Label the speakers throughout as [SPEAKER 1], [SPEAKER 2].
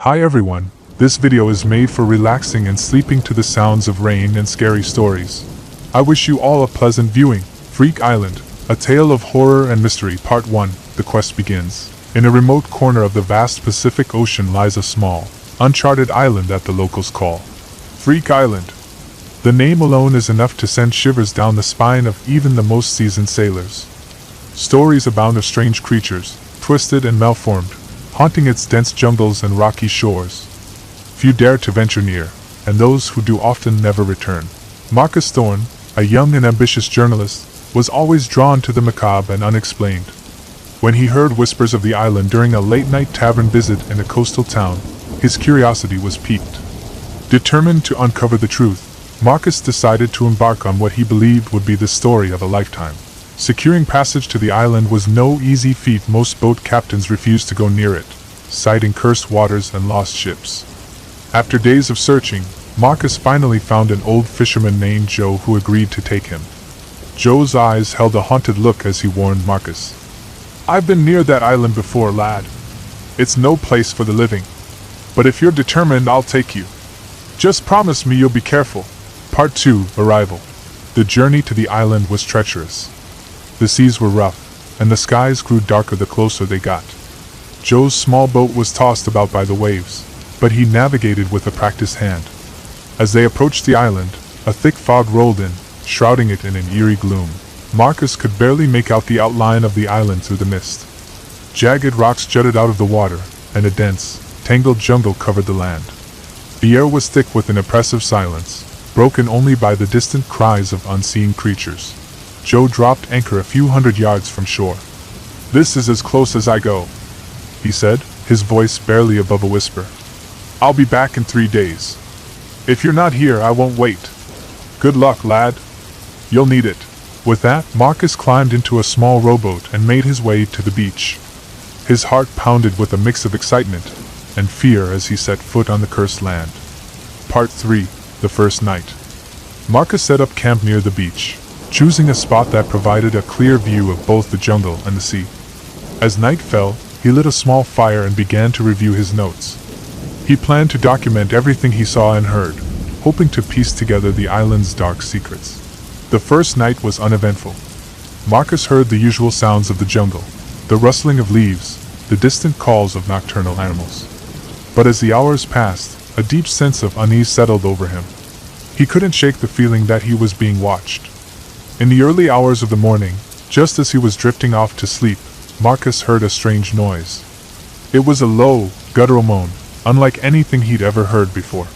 [SPEAKER 1] Hi everyone, this video is made for relaxing and sleeping to the sounds of rain and scary stories. I wish you all a pleasant viewing. Freak Island, a tale of horror and mystery. Part 1, the quest begins. In a remote corner of the vast Pacific Ocean lies a small, uncharted island that the locals call Freak Island. The name alone is enough to send shivers down the spine of even the most seasoned sailors. Stories abound of strange creatures, twisted and malformed, haunting its dense jungles and rocky shores. Few dare to venture near, and those who do often never return. Marcus Thorne, a young and ambitious journalist, was always drawn to the macabre and unexplained. When he heard whispers of the island during a late-night tavern visit in a coastal town, his curiosity was piqued. Determined to uncover the truth, Marcus decided to embark on what he believed would be the story of a lifetime. Securing passage to the island was no easy feat. Most boat captains refused to go near it, citing cursed waters and lost ships. After days of searching, Marcus finally found an old fisherman named Joe who agreed to take him. Joe's eyes held a haunted look as he warned Marcus. "I've been near that island before, lad. It's no place for the living. But if you're determined, I'll take you. Just promise me you'll be careful." Part 2, Arrival. The journey to the island was treacherous. The seas were rough, and the skies grew darker the closer they got. Joe's small boat was tossed about by the waves, but he navigated with a practiced hand. As they approached the island, a thick fog rolled in, shrouding it in an eerie gloom. Marcus could barely make out the outline of the island through the mist. Jagged rocks jutted out of the water, and a dense, tangled jungle covered the land. The air was thick with an oppressive silence, broken only by the distant cries of unseen creatures. Joe dropped anchor a few hundred yards from shore. "This is as close as I go," he said, his voice barely above a whisper. "I'll be back in 3 days. If you're not here, I won't wait. Good luck, lad. You'll need it." With that, Marcus climbed into a small rowboat and made his way to the beach. His heart pounded with a mix of excitement and fear as he set foot on the cursed land. Part 3, the first night. Marcus set up camp near the beach, choosing a spot that provided a clear view of both the jungle and the sea. As night fell, he lit a small fire and began to review his notes. He planned to document everything he saw and heard, hoping to piece together the island's dark secrets. The first night was uneventful. Marcus heard the usual sounds of the jungle, the rustling of leaves, the distant calls of nocturnal animals. But as the hours passed, a deep sense of unease settled over him. He couldn't shake the feeling that he was being watched. In the early hours of the morning, just as he was drifting off to sleep, Marcus heard a strange noise. It was a low, guttural moan, unlike anything he'd ever heard before.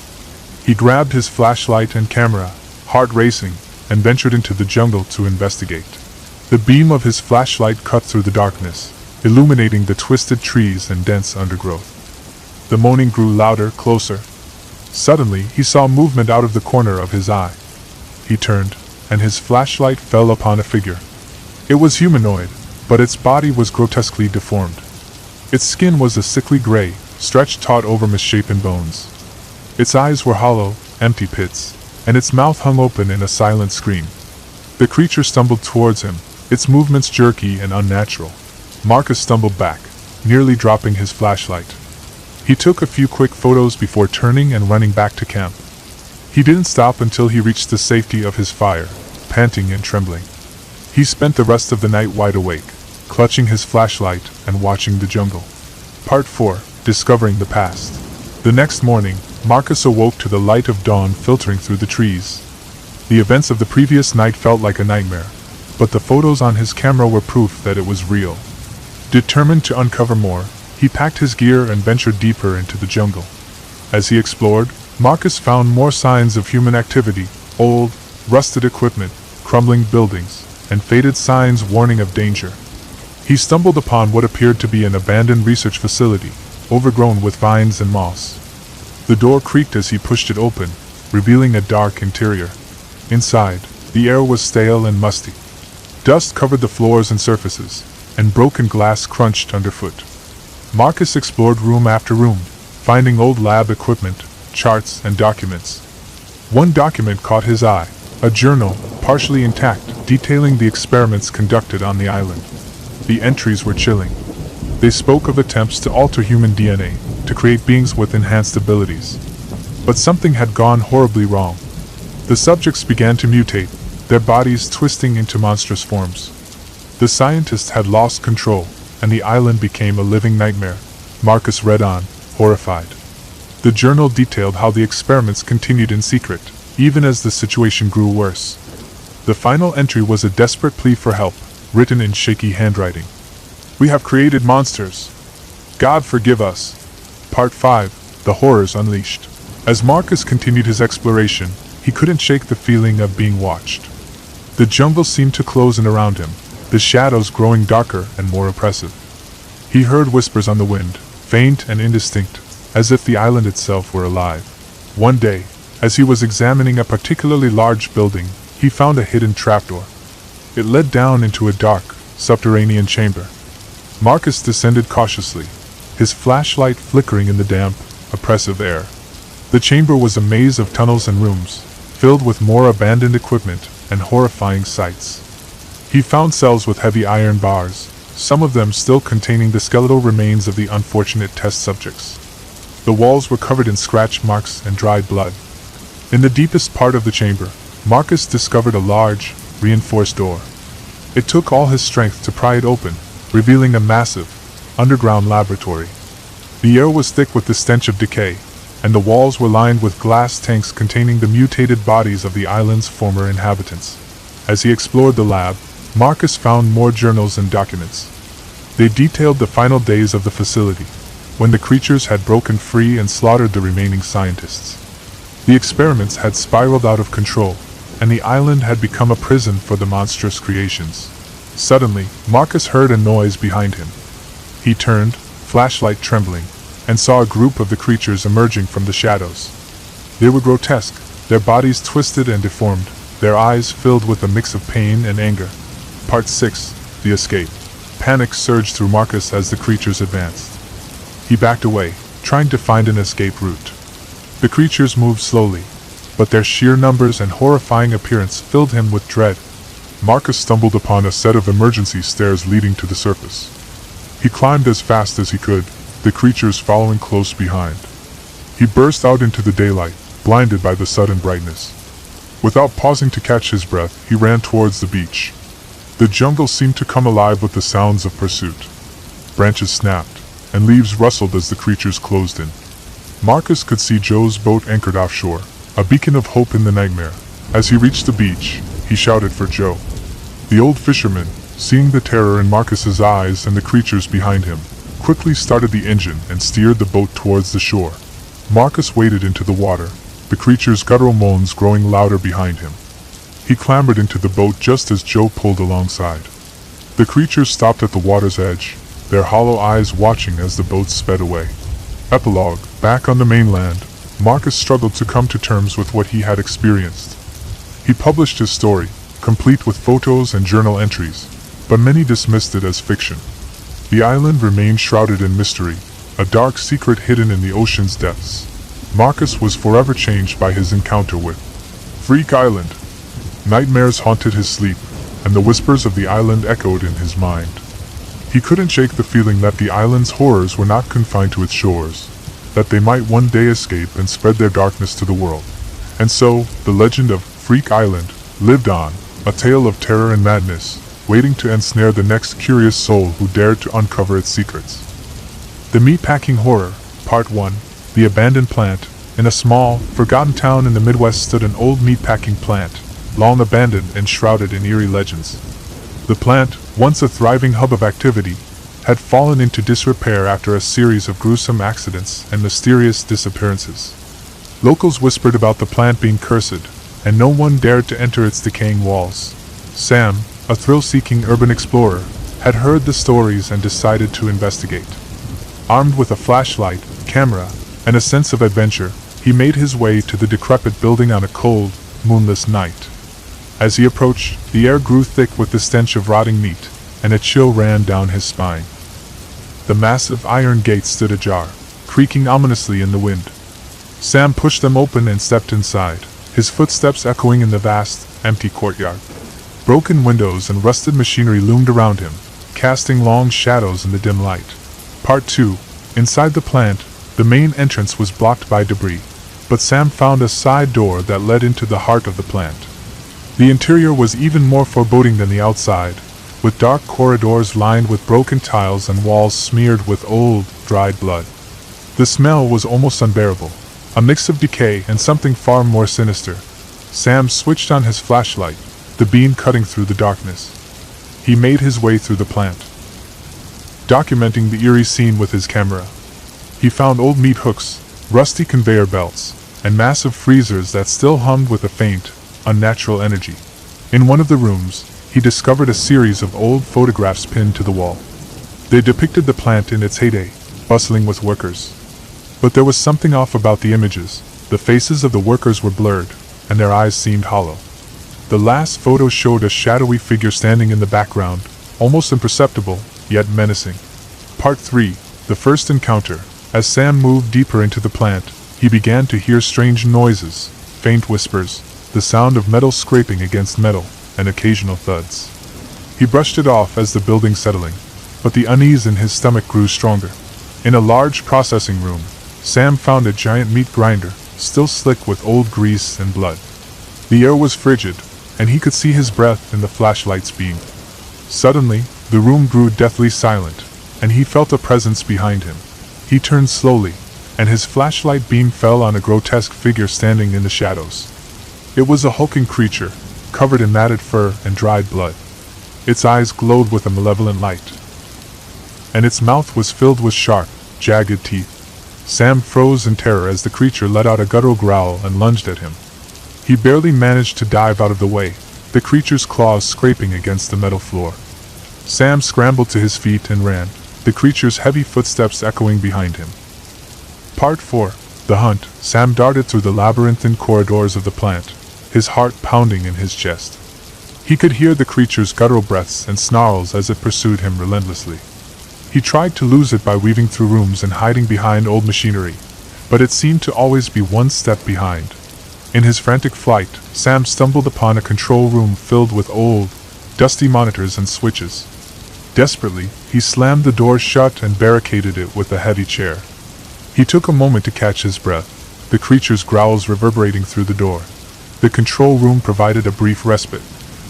[SPEAKER 1] He grabbed his flashlight and camera, heart racing, and ventured into the jungle to investigate. The beam of his flashlight cut through the darkness, illuminating the twisted trees and dense undergrowth. The moaning grew louder, closer. Suddenly, he saw movement out of the corner of his eye. He turned, and his flashlight fell upon a figure. It was humanoid, but its body was grotesquely deformed. Its skin was a sickly gray, stretched taut over misshapen bones. Its eyes were hollow, empty pits, and its mouth hung open in a silent scream. The creature stumbled towards him, its movements jerky and unnatural. Marcus stumbled back, nearly dropping his flashlight. He took a few quick photos before turning and running back to camp. He didn't stop until he reached the safety of his fire, panting and trembling. He spent the rest of the night wide awake, clutching his flashlight and watching the jungle. Part 4, Discovering the Past. The next morning, Marcus awoke to the light of dawn filtering through the trees. The events of the previous night felt like a nightmare, but the photos on his camera were proof that it was real. Determined to uncover more, he packed his gear and ventured deeper into the jungle. As he explored, Marcus found more signs of human activity: old, rusted equipment, crumbling buildings, and faded signs warning of danger. He stumbled upon what appeared to be an abandoned research facility, overgrown with vines and moss. The door creaked as he pushed it open, revealing a dark interior. Inside, the air was stale and musty. Dust covered the floors and surfaces, and broken glass crunched underfoot. Marcus explored room after room, finding old lab equipment, charts, and documents. One document caught his eye, a journal, partially intact, detailing the experiments conducted on the island. The entries were chilling. They spoke of attempts to alter human DNA, to create beings with enhanced abilities. But something had gone horribly wrong. The subjects began to mutate, their bodies twisting into monstrous forms. The scientists had lost control, and the island became a living nightmare. Marcus read on, horrified. The journal detailed how the experiments continued in secret, even as the situation grew worse. The final entry was a desperate plea for help, written in shaky handwriting. "We have created monsters. God forgive us." Part 5. The Horrors Unleashed. As Marcus continued his exploration, he couldn't shake the feeling of being watched. The jungle seemed to close in around him, the shadows growing darker and more oppressive. He heard whispers on the wind, faint and indistinct, as if the island itself were alive. One day, as he was examining a particularly large building, he found a hidden trapdoor. It led down into a dark, subterranean chamber. Marcus descended cautiously, his flashlight flickering in the damp, oppressive air. The chamber was a maze of tunnels and rooms, filled with more abandoned equipment and horrifying sights. He found cells with heavy iron bars, some of them still containing the skeletal remains of the unfortunate test subjects. The walls were covered in scratch marks and dried blood. In the deepest part of the chamber, Marcus discovered a large, reinforced door. It took all his strength to pry it open, revealing a massive, underground laboratory. The air was thick with the stench of decay, and the walls were lined with glass tanks containing the mutated bodies of the island's former inhabitants. As he explored the lab, Marcus found more journals and documents. They detailed the final days of the facility, when the creatures had broken free and slaughtered the remaining scientists. The experiments had spiraled out of control, and the island had become a prison for the monstrous creations. Suddenly, Marcus heard a noise behind him. He turned, flashlight trembling, and saw a group of the creatures emerging from the shadows. They were grotesque, their bodies twisted and deformed, their eyes filled with a mix of pain and anger. Part 6. The Escape. Panic surged through Marcus as the creatures advanced. He backed away, trying to find an escape route. The creatures moved slowly, but their sheer numbers and horrifying appearance filled him with dread. Marcus stumbled upon a set of emergency stairs leading to the surface. He climbed as fast as he could, the creatures following close behind. He burst out into the daylight, blinded by the sudden brightness. Without pausing to catch his breath, he ran towards the beach. The jungle seemed to come alive with the sounds of pursuit. Branches snapped, and leaves rustled as the creatures closed in. Marcus could see Joe's boat anchored offshore, a beacon of hope in the nightmare. As he reached the beach, he shouted for Joe. The old fisherman, seeing the terror in Marcus's eyes and the creatures behind him, quickly started the engine and steered the boat towards the shore. Marcus waded into the water, the creature's guttural moans growing louder behind him. He clambered into the boat just as Joe pulled alongside. The creatures stopped at the water's edge, their hollow eyes watching as the boat sped away. Epilogue. Back on the mainland, Marcus struggled to come to terms with what he had experienced. He published his story, complete with photos and journal entries, but many dismissed it as fiction. The island remained shrouded in mystery, a dark secret hidden in the ocean's depths. Marcus was forever changed by his encounter with Freak Island. Nightmares haunted his sleep, and the whispers of the island echoed in his mind. He couldn't shake the feeling that the island's horrors were not confined to its shores, that they might one day escape and spread their darkness to the world. And so, the legend of Freak Island lived on, a tale of terror and madness, waiting to ensnare the next curious soul who dared to uncover its secrets. The Meatpacking Horror, Part 1. The Abandoned Plant. In a small, forgotten town in the Midwest stood an old meatpacking plant, long abandoned and shrouded in eerie legends. The plant, once a thriving hub of activity, had fallen into disrepair after a series of gruesome accidents and mysterious disappearances. Locals whispered about the plant being cursed, and no one dared to enter its decaying walls. Sam, a thrill-seeking urban explorer, had heard the stories and decided to investigate. Armed with a flashlight, camera, and a sense of adventure, he made his way to the decrepit building on a cold, moonless night. As he approached, the air grew thick with the stench of rotting meat, and a chill ran down his spine. The massive iron gates stood ajar, creaking ominously in the wind. Sam pushed them open and stepped inside, his footsteps echoing in the vast, empty courtyard. Broken windows and rusted machinery loomed around him, casting long shadows in the dim light. Part 2. Inside the plant, The main entrance was blocked by debris, but Sam found a side door that led into the heart of the plant. The interior was even more foreboding than the outside, with dark corridors lined with broken tiles and walls smeared with old, dried blood. The smell was almost unbearable, a mix of decay and something far more sinister. Sam switched on his flashlight, the beam cutting through the darkness. He made his way through the plant, documenting the eerie scene with his camera. He found old meat hooks, rusty conveyor belts, and massive freezers that still hummed with a faint, unnatural energy. In one of the rooms, he discovered a series of old photographs pinned to the wall. They depicted the plant in its heyday, bustling with workers. But there was something off about the images. The faces of the workers were blurred, and their eyes seemed hollow. The last photo showed a shadowy figure standing in the background, almost imperceptible, yet menacing. Part 3. The First Encounter. As Sam moved deeper into the plant, he began to hear strange noises, faint whispers, the sound of metal scraping against metal, and occasional thuds. He brushed it off as the building settling, but the unease in his stomach grew stronger. In a large processing room, Sam found a giant meat grinder, still slick with old grease and blood. The air was frigid, and he could see his breath in the flashlight's beam. Suddenly, the room grew deathly silent, and he felt a presence behind him. He turned slowly, and his flashlight beam fell on a grotesque figure standing in the shadows. It was a hulking creature, covered in matted fur and dried blood. Its eyes glowed with a malevolent light, and its mouth was filled with sharp, jagged teeth. Sam froze in terror as the creature let out a guttural growl and lunged at him. He barely managed to dive out of the way, the creature's claws scraping against the metal floor. Sam scrambled to his feet and ran, the creature's heavy footsteps echoing behind him. Part 4. The Hunt. Sam darted through the labyrinthine corridors of the plant, his heart pounding in his chest. He could hear the creature's guttural breaths and snarls as it pursued him relentlessly. He tried to lose it by weaving through rooms and hiding behind old machinery, but it seemed to always be one step behind. In his frantic flight, Sam stumbled upon a control room filled with old, dusty monitors and switches. Desperately, he slammed the door shut and barricaded it with a heavy chair. He took a moment to catch his breath, the creature's growls reverberating through the door. The control room provided a brief respite,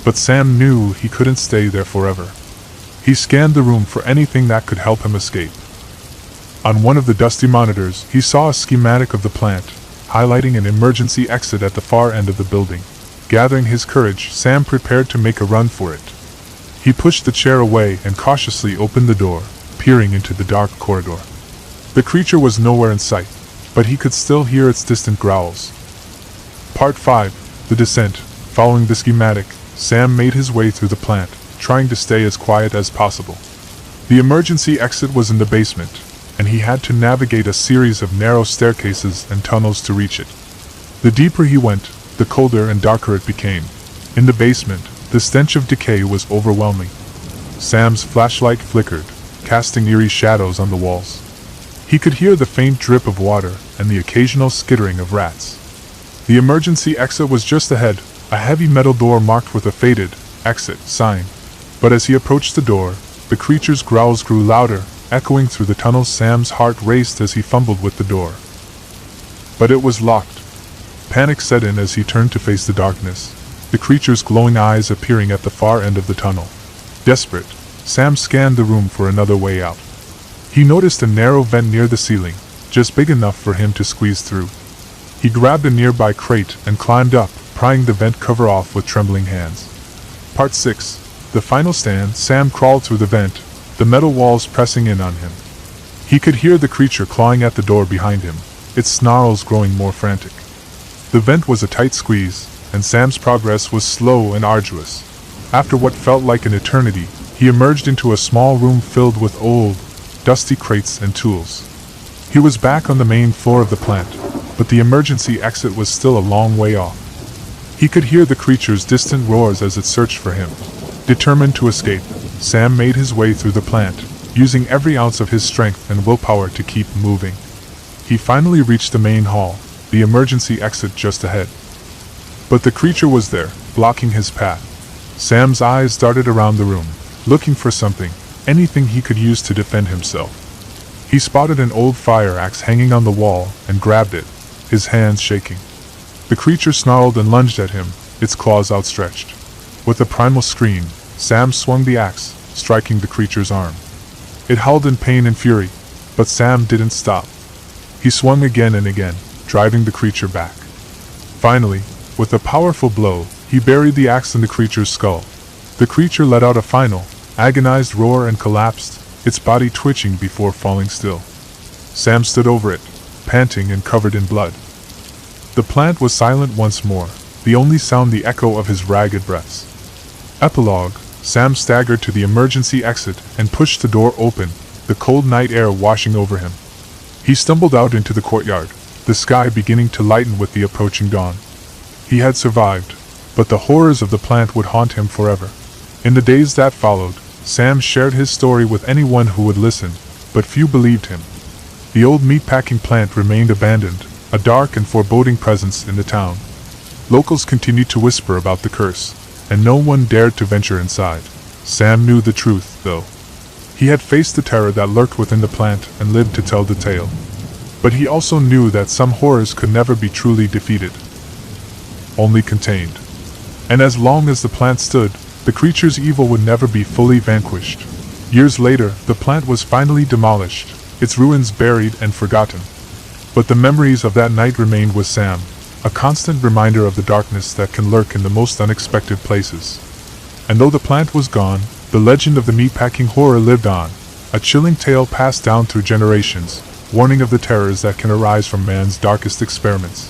[SPEAKER 1] but Sam knew he couldn't stay there forever. He scanned the room for anything that could help him escape. On one of the dusty monitors, he saw a schematic of the plant, highlighting an emergency exit at the far end of the building. Gathering his courage, Sam prepared to make a run for it. He pushed the chair away and cautiously opened the door, peering into the dark corridor. The creature was nowhere in sight, but he could still hear its distant growls. Part 5. The Descent. Following the schematic, Sam made his way through the plant, trying to stay as quiet as possible. The emergency exit was in the basement, and he had to navigate a series of narrow staircases and tunnels to reach it. The deeper he went, the colder and darker it became. In the basement, the stench of decay was overwhelming. Sam's flashlight flickered, casting eerie shadows on the walls. He could hear the faint drip of water and the occasional skittering of rats. The emergency exit was just ahead, a heavy metal door marked with a faded exit sign. But as he approached the door, the creature's growls grew louder, echoing through the tunnels. Sam's heart raced as he fumbled with the door. But it was locked. Panic set in as he turned to face the darkness, the creature's glowing eyes appearing at the far end of the tunnel. Desperate, Sam scanned the room for another way out. He noticed a narrow vent near the ceiling, just big enough for him to squeeze through. He grabbed a nearby crate and climbed up, prying the vent cover off with trembling hands. Part 6. The Final Stand. Sam crawled through the vent, the metal walls pressing in on him. He could hear the creature clawing at the door behind him, its snarls growing more frantic. The vent was a tight squeeze, and Sam's progress was slow and arduous. After what felt like an eternity, he emerged into a small room filled with old, dusty crates and tools. He was back on the main floor of the plant, but the emergency exit was still a long way off. He could hear the creature's distant roars as it searched for him. Determined to escape, Sam made his way through the plant, using every ounce of his strength and willpower to keep moving. He finally reached the main hall, the emergency exit just ahead. But the creature was there, blocking his path. Sam's eyes darted around the room, looking for something, anything he could use to defend himself. He spotted an old fire axe hanging on the wall and grabbed it, his hands shaking. The creature snarled and lunged at him, its claws outstretched. With a primal scream, Sam swung the axe, striking the creature's arm. It howled in pain and fury, but Sam didn't stop. He swung again and again, driving the creature back. Finally, with a powerful blow, he buried the axe in the creature's skull. The creature let out a final, agonized roar and collapsed, its body twitching before falling still. Sam stood over it, panting and covered in blood. The plant was silent once more, the only sound the echo of his ragged breaths. Epilogue: Sam staggered to the emergency exit and pushed the door open, the cold night air washing over him. He stumbled out into the courtyard, the sky beginning to lighten with the approaching dawn. He had survived, but the horrors of the plant would haunt him forever. In the days that followed, Sam shared his story with anyone who would listen, but few believed him. The old meatpacking plant remained abandoned, a dark and foreboding presence in the town. Locals continued to whisper about the curse, and no one dared to venture inside. Sam knew the truth, though. He had faced the terror that lurked within the plant and lived to tell the tale. But he also knew that some horrors could never be truly defeated, only contained. And as long as the plant stood, the creature's evil would never be fully vanquished. Years later, the plant was finally demolished, its ruins buried and forgotten. But the memories of that night remained with Sam, a constant reminder of the darkness that can lurk in the most unexpected places. And though the plant was gone, the legend of the meatpacking horror lived on, a chilling tale passed down through generations, warning of the terrors that can arise from man's darkest experiments.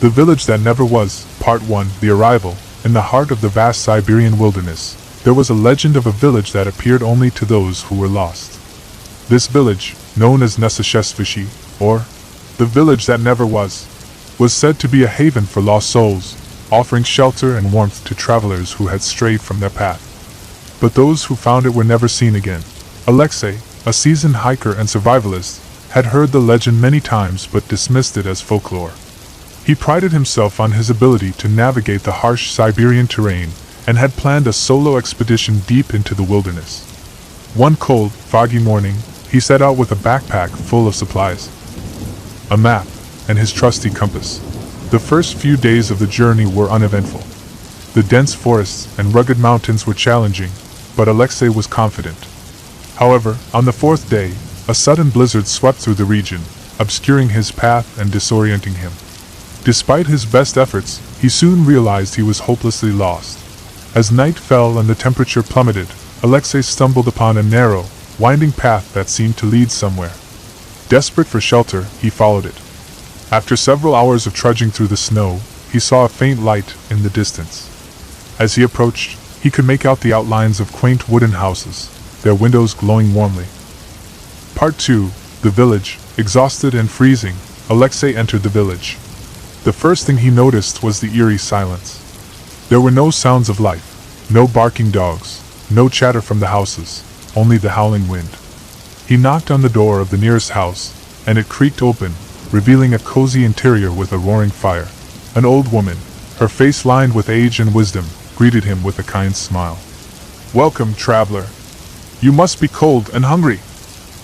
[SPEAKER 1] The Village That Never Was, Part 1, The Arrival. In the heart of the vast Siberian wilderness, there was a legend of a village that appeared only to those who were lost. This village, known as Nesashesvishi, or the Village That Never Was said to be a haven for lost souls, offering shelter and warmth to travelers who had strayed from their path. But those who found it were never seen again. Alexei, a seasoned hiker and survivalist, had heard the legend many times but dismissed it as folklore. He prided himself on his ability to navigate the harsh Siberian terrain and had planned a solo expedition deep into the wilderness. One cold, foggy morning, he set out with a backpack full of supplies, a map, and his trusty compass. The first few days of the journey were uneventful. The dense forests and rugged mountains were challenging, but Alexei was confident. However, on the fourth day, a sudden blizzard swept through the region, obscuring his path and disorienting him. Despite his best efforts, he soon realized he was hopelessly lost. As night fell and the temperature plummeted, Alexei stumbled upon a narrow, winding path that seemed to lead somewhere. Desperate for shelter, he followed it. After several hours of trudging through the snow, he saw a faint light in the distance. As he approached, he could make out the outlines of quaint wooden houses, their windows glowing warmly. Part 2, The Village. Exhausted and freezing, Alexei entered the village. The first thing he noticed was the eerie silence. There were no sounds of life, no barking dogs, no chatter from the houses, only the howling wind. He knocked on the door of the nearest house, and it creaked open, revealing a cozy interior with a roaring fire. An old woman, her face lined with age and wisdom, greeted him with a kind smile. "Welcome, traveler. You must be cold and hungry.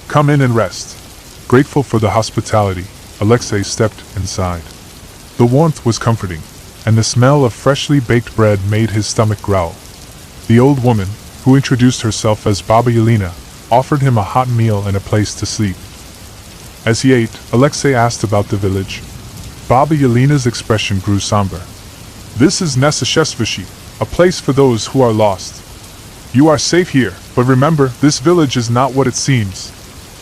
[SPEAKER 1] Come in and rest." Grateful for the hospitality, Alexei stepped inside. The warmth was comforting, and the smell of freshly baked bread made his stomach growl. The old woman, who introduced herself as Baba Yelena, offered him a hot meal and a place to sleep. As he ate, Alexei asked about the village. Baba Yelena's expression grew somber. "This is Nesashesvishi, a place for those who are lost. You are safe here, but remember, this village is not what it seems."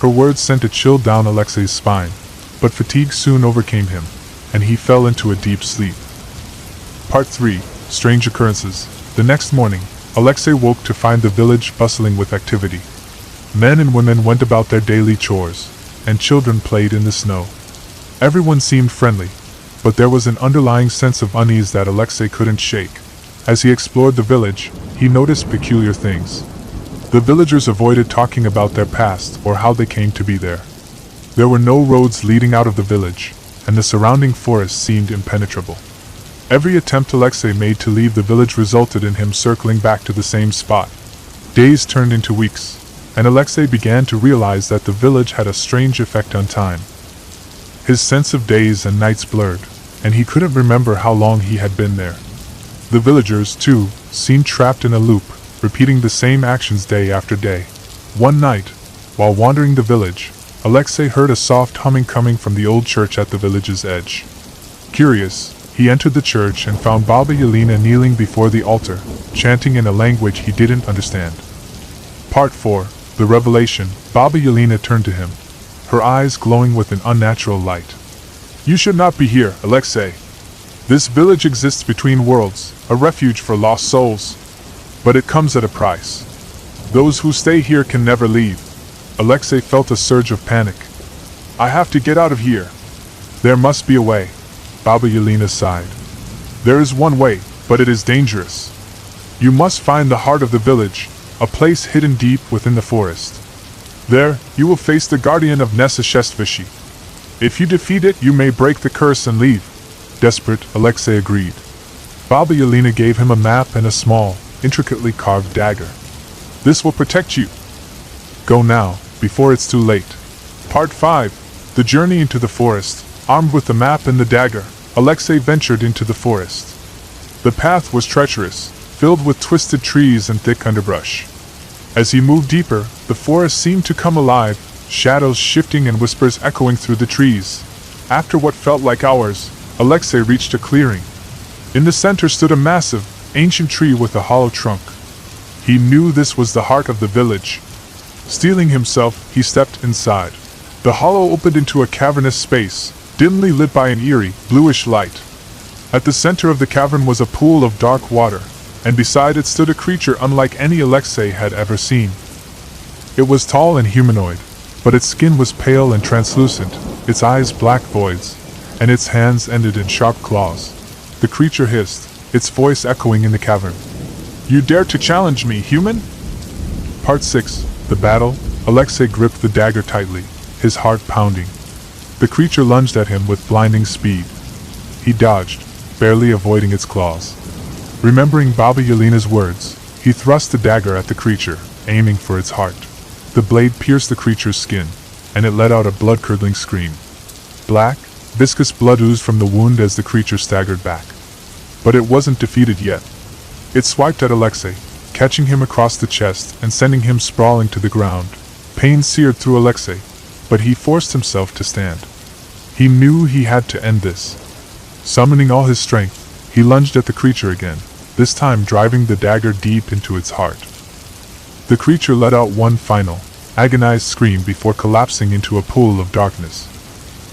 [SPEAKER 1] Her words sent a chill down Alexei's spine, but fatigue soon overcame him, and he fell into a deep sleep. Part 3, Strange Occurrences. The next morning, Alexei woke to find the village bustling with activity. Men and women went about their daily chores, and children played in the snow. Everyone seemed friendly, but there was an underlying sense of unease that Alexei couldn't shake. As he explored the village, he noticed peculiar things. The villagers avoided talking about their past or how they came to be there. There were no roads leading out of the village, and the surrounding forest seemed impenetrable. Every attempt Alexei made to leave the village resulted in him circling back to the same spot. Days turned into weeks, and Alexei began to realize that the village had a strange effect on time. His sense of days and nights blurred, and he couldn't remember how long he had been there. The villagers, too, seemed trapped in a loop, repeating the same actions day after day. One night, while wandering the village, Alexei heard a soft humming coming from the old church at the village's edge. Curious, he entered the church and found Baba Yelena kneeling before the altar, chanting in a language he didn't understand. Part 4. The Revelation. Baba Yelena turned to him, her eyes glowing with an unnatural light. "You should not be here, Alexei. This village exists between worlds, a refuge for lost souls. But it comes at a price. Those who stay here can never leave." Alexei felt a surge of panic. "I have to get out of here. There must be a way." Baba Yelena sighed. "There is one way, but it is dangerous. You must find the heart of the village, a place hidden deep within the forest. There, you will face the guardian of Nesashestvisi. If you defeat it, you may break the curse and leave." Desperate, Alexei agreed. Baba Yelena gave him a map and a small, intricately carved dagger. "This will protect you. Go now, before it's too late." Part 5. The journey into the forest. Armed with the map and the dagger, Alexei ventured into the forest. The path was treacherous, filled with twisted trees and thick underbrush. As he moved deeper, the forest seemed to come alive, shadows shifting and whispers echoing through the trees. After what felt like hours, Alexei reached a clearing. In the center stood a massive, ancient tree with a hollow trunk. He knew this was the heart of the village. Steeling himself, he stepped inside. The hollow opened into a cavernous space, dimly lit by an eerie, bluish light. At the center of the cavern was a pool of dark water, and beside it stood a creature unlike any Alexei had ever seen. It was tall and humanoid, but its skin was pale and translucent, its eyes black voids, and its hands ended in sharp claws. The creature hissed, its voice echoing in the cavern. "You dare to challenge me, human?" Part 6. The Battle. Alexei gripped the dagger tightly, his heart pounding. The creature lunged at him with blinding speed. He dodged, barely avoiding its claws. Remembering Baba Yelena's words, he thrust the dagger at the creature, aiming for its heart. The blade pierced the creature's skin, and it let out a blood-curdling scream. Black, viscous blood oozed from the wound as the creature staggered back. But it wasn't defeated yet. It swiped at Alexei, catching him across the chest and sending him sprawling to the ground. Pain seared through Alexei, but he forced himself to stand. He knew he had to end this. Summoning all his strength, he lunged at the creature again, this time driving the dagger deep into its heart. The creature let out one final, agonized scream before collapsing into a pool of darkness.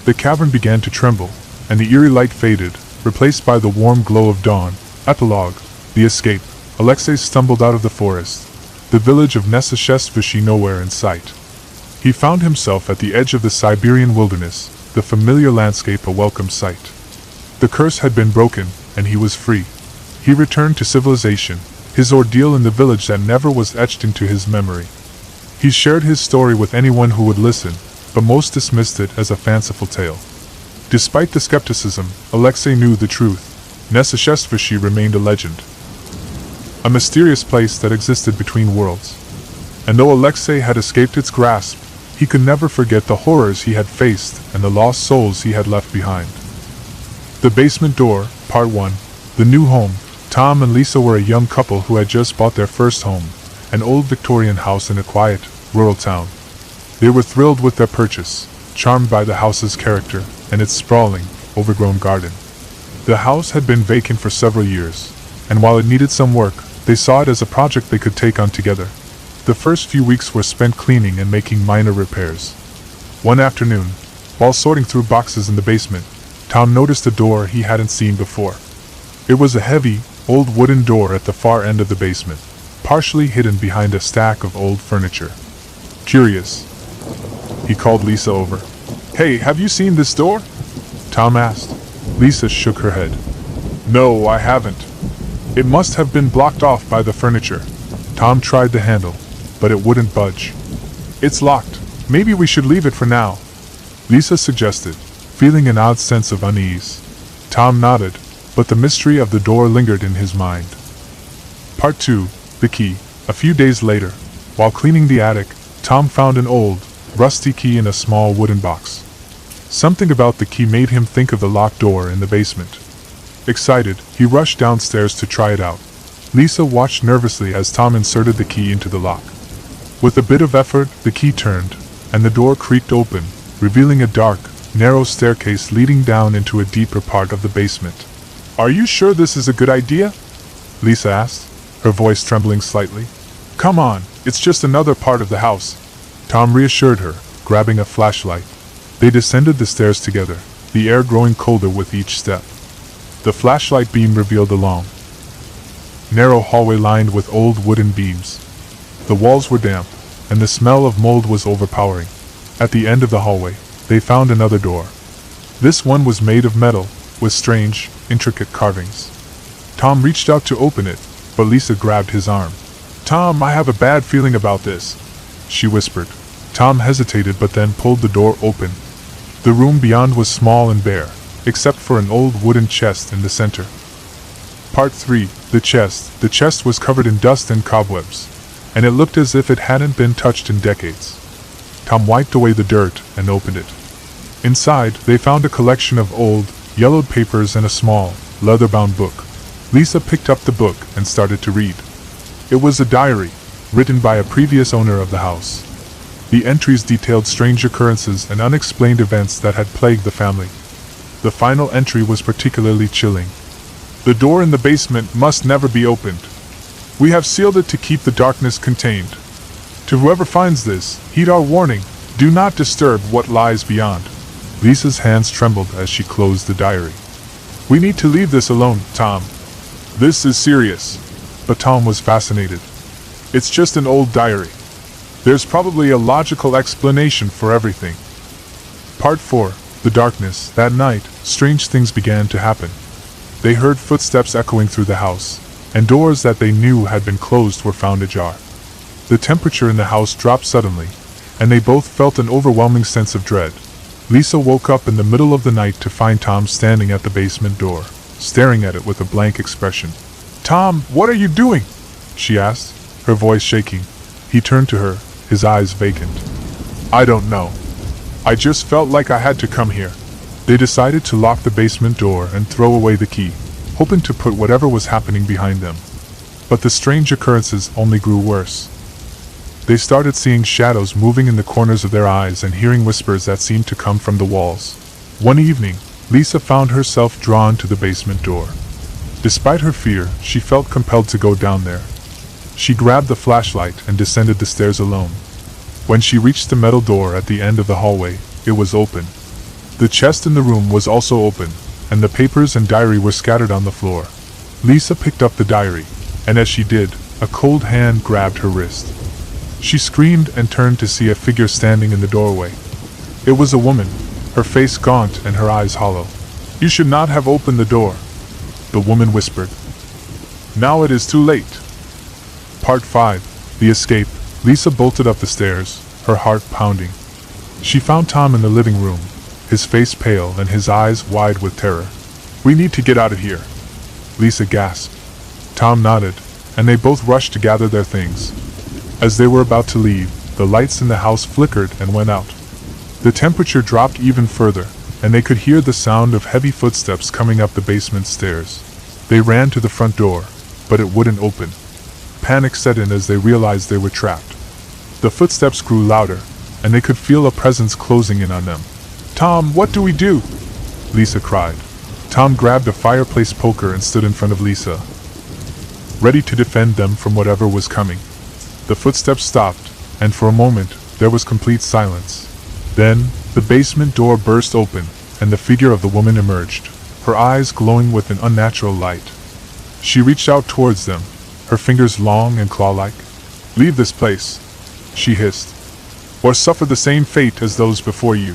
[SPEAKER 1] The cavern began to tremble, and the eerie light faded, replaced by the warm glow of dawn. Epilogue. The escape. Alexei stumbled out of the forest, the village of Nesashestvisi nowhere in sight. He found himself at the edge of the Siberian wilderness, the familiar landscape a welcome sight. The curse had been broken, and he was free. He returned to civilization, his ordeal in the village that never was etched into his memory. He shared his story with anyone who would listen, but most dismissed it as a fanciful tale. Despite the skepticism, Alexei knew the truth. Nesashestvisi remained a legend, a mysterious place that existed between worlds. And though Alexei had escaped its grasp, he could never forget the horrors he had faced and the lost souls he had left behind. The Basement Door. Part 1. The new home. Tom and Lisa were a young couple who had just bought their first home, an old Victorian house in a quiet, rural town. They were thrilled with their purchase, charmed by the house's character and its sprawling, overgrown garden. The house had been vacant for several years, and while it needed some work, they saw it as a project they could take on together. The first few weeks were spent cleaning and making minor repairs. One afternoon, while sorting through boxes in the basement, Tom noticed a door he hadn't seen before. It was a heavy, old wooden door at the far end of the basement, partially hidden behind a stack of old furniture. Curious, he called Lisa over. "Hey, have you seen this door?" Tom asked. Lisa shook her head. "No, I haven't. It must have been blocked off by the furniture." Tom tried the handle, but it wouldn't budge. "It's locked. Maybe we should leave it for now," Lisa suggested, feeling an odd sense of unease. Tom nodded, but the mystery of the door lingered in his mind. Part 2. The Key. A few days later, while cleaning the attic, Tom found an old, rusty key in a small wooden box. Something about the key made him think of the locked door in the basement. Excited, he rushed downstairs to try it out. Lisa watched nervously as Tom inserted the key into the lock. With a bit of effort, the key turned, and the door creaked open, revealing a dark, narrow staircase leading down into a deeper part of the basement. "Are you sure this is a good idea?" Lisa asked, her voice trembling slightly. "Come on, it's just another part of the house," Tom reassured her, grabbing a flashlight. They descended the stairs together, the air growing colder with each step. The flashlight beam revealed a long, narrow hallway lined with old wooden beams. The walls were damp, and the smell of mold was overpowering. At the end of the hallway, they found another door. This one was made of metal, with strange, intricate carvings. Tom reached out to open it, but Lisa grabbed his arm. "Tom, I have a bad feeling about this," she whispered. Tom hesitated but then pulled the door open. The room beyond was small and bare, except for an old wooden chest in the center. Part 3. The chest. The chest was covered in dust and cobwebs, and it looked as if it hadn't been touched in decades. Tom wiped away the dirt and opened it. Inside, they found a collection of old, yellowed papers and a small, leather-bound book. Lisa picked up the book and started to read. It was a diary, written by a previous owner of the house. The entries detailed strange occurrences and unexplained events that had plagued the family. The final entry was particularly chilling. "The door in the basement must never be opened. We have sealed it to keep the darkness contained. To whoever finds this, heed our warning, do not disturb what lies beyond." Lisa's hands trembled as she closed the diary. "We need to leave this alone, Tom. This is serious." But Tom was fascinated. "It's just an old diary. There's probably a logical explanation for everything." Part 4. The darkness. That night, strange things began to happen. They heard footsteps echoing through the house, and doors that they knew had been closed were found ajar. The temperature in the house dropped suddenly, and they both felt an overwhelming sense of dread. Lisa woke up in the middle of the night to find Tom standing at the basement door, staring at it with a blank expression. "Tom, what are you doing?" she asked, her voice shaking. He turned to her, his eyes vacant. "I don't know. I just felt like I had to come here." They decided to lock the basement door and throw away the key, hoping to put whatever was happening behind them. But the strange occurrences only grew worse. They started seeing shadows moving in the corners of their eyes and hearing whispers that seemed to come from the walls. One evening, Lisa found herself drawn to the basement door. Despite her fear, she felt compelled to go down there. She grabbed the flashlight and descended the stairs alone. When she reached the metal door at the end of the hallway, it was open. The chest in the room was also open, and the papers and diary were scattered on the floor. Lisa picked up the diary, and as she did, a cold hand grabbed her wrist. She screamed and turned to see a figure standing in the doorway. It was a woman, her face gaunt and her eyes hollow. "You should not have opened the door," the woman whispered. "Now it is too late." Part 5. The escape. Lisa bolted up the stairs, her heart pounding. She found Tom in the living room, his face pale and his eyes wide with terror. "We need to get out of here," Lisa gasped. Tom nodded, and they both rushed to gather their things. As they were about to leave, the lights in the house flickered and went out. The temperature dropped even further, and they could hear the sound of heavy footsteps coming up the basement stairs. They ran to the front door, but it wouldn't open. Panic set in as they realized they were trapped. The footsteps grew louder, and they could feel a presence closing in on them. "Tom, what do we do?" Lisa cried. Tom grabbed a fireplace poker and stood in front of Lisa, ready to defend them from whatever was coming. The footsteps stopped, and for a moment, there was complete silence. Then, the basement door burst open, and the figure of the woman emerged, her eyes glowing with an unnatural light. She reached out towards them, her fingers long and claw-like. "Leave this place," she hissed, "or suffer the same fate as those before you."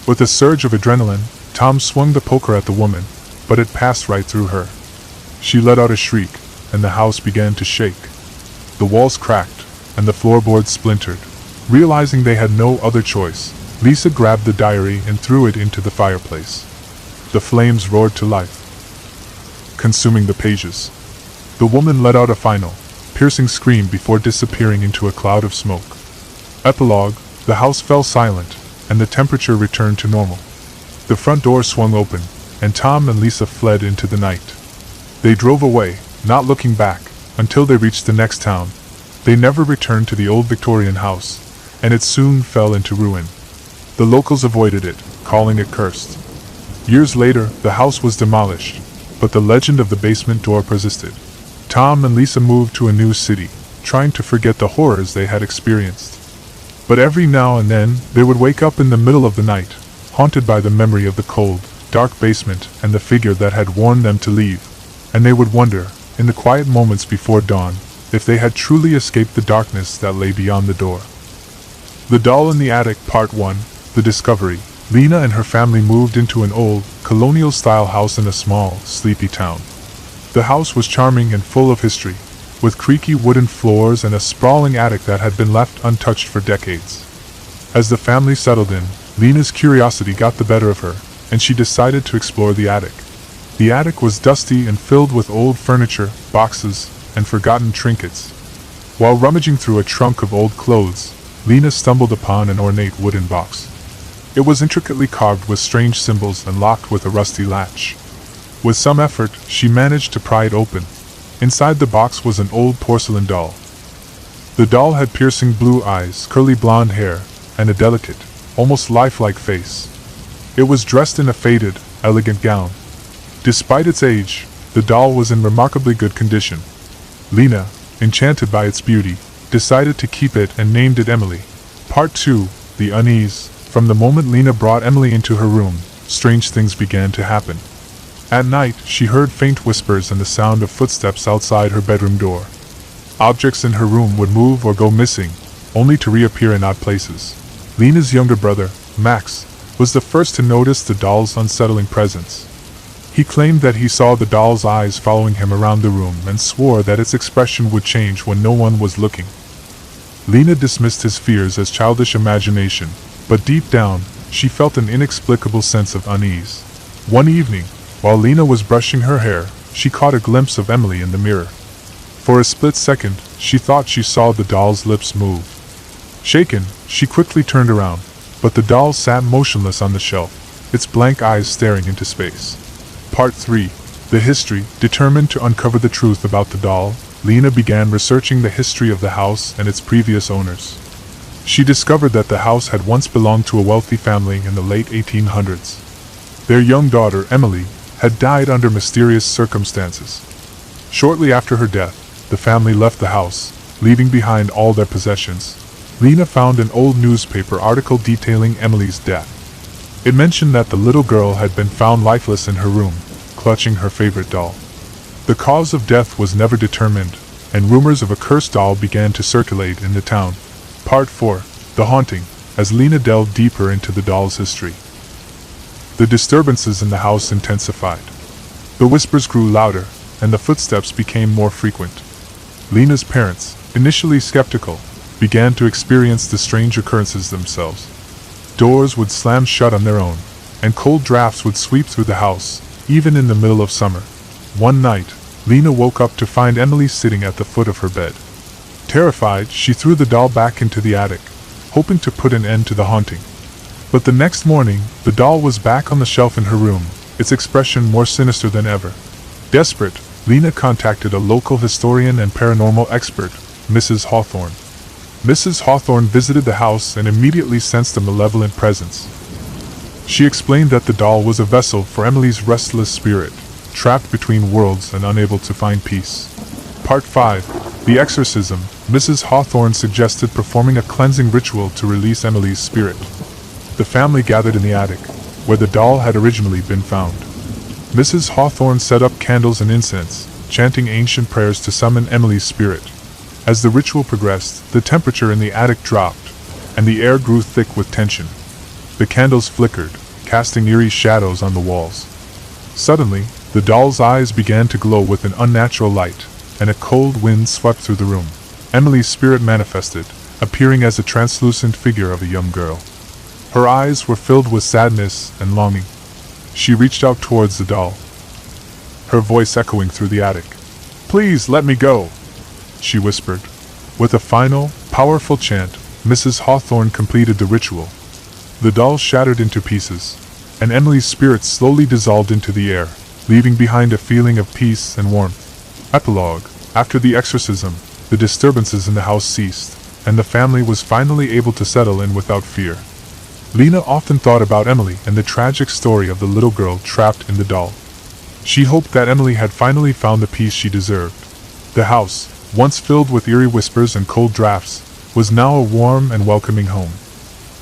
[SPEAKER 1] With a surge of adrenaline, Tom swung the poker at the woman, but it passed right through her. She let out a shriek, and the house began to shake. The walls cracked, and the floorboards splintered. Realizing they had no other choice, Lisa grabbed the diary and threw it into the fireplace. The flames roared to life, consuming the pages. The woman let out a final, piercing scream before disappearing into a cloud of smoke. Epilogue: the house fell silent, and the temperature returned to normal. The front door swung open, and Tom and Lisa fled into the night. They drove away, not looking back, until they reached the next town. They never returned to the old Victorian house, and it soon fell into ruin. The locals avoided it, calling it cursed. Years later, the house was demolished, but the legend of the basement door persisted. Tom and Lisa moved to a new city, trying to forget the horrors they had experienced. But every now and then, they would wake up in the middle of the night, haunted by the memory of the cold, dark basement and the figure that had warned them to leave, and they would wonder, in the quiet moments before dawn, if they had truly escaped the darkness that lay beyond the door. The Doll in the Attic Part 1: The Discovery. Lena and her family moved into an old, colonial-style house in a small, sleepy town. The house was charming and full of history, with creaky wooden floors and a sprawling attic that had been left untouched for decades. As the family settled in, Lena's curiosity got the better of her, and she decided to explore the attic. The attic was dusty and filled with old furniture, boxes, and forgotten trinkets. While rummaging through a trunk of old clothes, Lena stumbled upon an ornate wooden box. It was intricately carved with strange symbols and locked with a rusty latch. With some effort, she managed to pry it open. Inside the box was an old porcelain doll. The doll had piercing blue eyes, curly blonde hair, and a delicate, almost lifelike face. It was dressed in a faded, elegant gown. Despite its age, the doll was in remarkably good condition. Lena, enchanted by its beauty, decided to keep it and named it Emily. Part 2: The Unease. From the moment Lena brought Emily into her room, strange things began to happen. At night, she heard faint whispers and the sound of footsteps outside her bedroom door. Objects in her room would move or go missing, only to reappear in odd places. Lena's younger brother, Max, was the first to notice the doll's unsettling presence. He claimed that he saw the doll's eyes following him around the room and swore that its expression would change when no one was looking. Lena dismissed his fears as childish imagination, but deep down, she felt an inexplicable sense of unease. One evening, while Lena was brushing her hair, she caught a glimpse of Emily in the mirror. For a split second, she thought she saw the doll's lips move. Shaken, she quickly turned around, but the doll sat motionless on the shelf, its blank eyes staring into space. Part 3: The History. Determined to uncover the truth about the doll, Lena began researching the history of the house and its previous owners. She discovered that the house had once belonged to a wealthy family in the late 1800s. Their young daughter, Emily, had died under mysterious circumstances. Shortly after her death, the family left the house, leaving behind all their possessions. Lena found an old newspaper article detailing Emily's death. It mentioned that the little girl had been found lifeless in her room, clutching her favorite doll. The cause of death was never determined, and rumors of a cursed doll began to circulate in the town. Part 4: The Haunting. As Lena delved deeper into the doll's history, the disturbances in the house intensified. The whispers grew louder, and the footsteps became more frequent. Lena's parents, initially skeptical, began to experience the strange occurrences themselves. Doors would slam shut on their own, and cold drafts would sweep through the house, even in the middle of summer. One night, Lena woke up to find Emily sitting at the foot of her bed. Terrified, she threw the doll back into the attic, hoping to put an end to the haunting. But the next morning, the doll was back on the shelf in her room, its expression more sinister than ever. Desperate, Lena contacted a local historian and paranormal expert, Mrs. Hawthorne. Mrs. Hawthorne visited the house and immediately sensed a malevolent presence. She explained that the doll was a vessel for Emily's restless spirit, trapped between worlds and unable to find peace. Part 5: The Exorcism. Mrs. Hawthorne suggested performing a cleansing ritual to release Emily's spirit. The family gathered in the attic, where the doll had originally been found. Mrs. Hawthorne set up candles and incense, chanting ancient prayers to summon Emily's spirit. As the ritual progressed, the temperature in the attic dropped, and the air grew thick with tension. The candles flickered, casting eerie shadows on the walls. Suddenly, the doll's eyes began to glow with an unnatural light, and a cold wind swept through the room. Emily's spirit manifested, appearing as a translucent figure of a young girl. Her eyes were filled with sadness and longing. She reached out towards the doll, her voice echoing through the attic. "Please let me go," she whispered. With a final, powerful chant, Mrs. Hawthorne completed the ritual. The doll shattered into pieces, and Emily's spirit slowly dissolved into the air, leaving behind a feeling of peace and warmth. Epilogue. After the exorcism, the disturbances in the house ceased, and the family was finally able to settle in without fear. Lena often thought about Emily and the tragic story of the little girl trapped in the doll. She hoped that Emily had finally found the peace she deserved. The house, once filled with eerie whispers and cold drafts, was now a warm and welcoming home.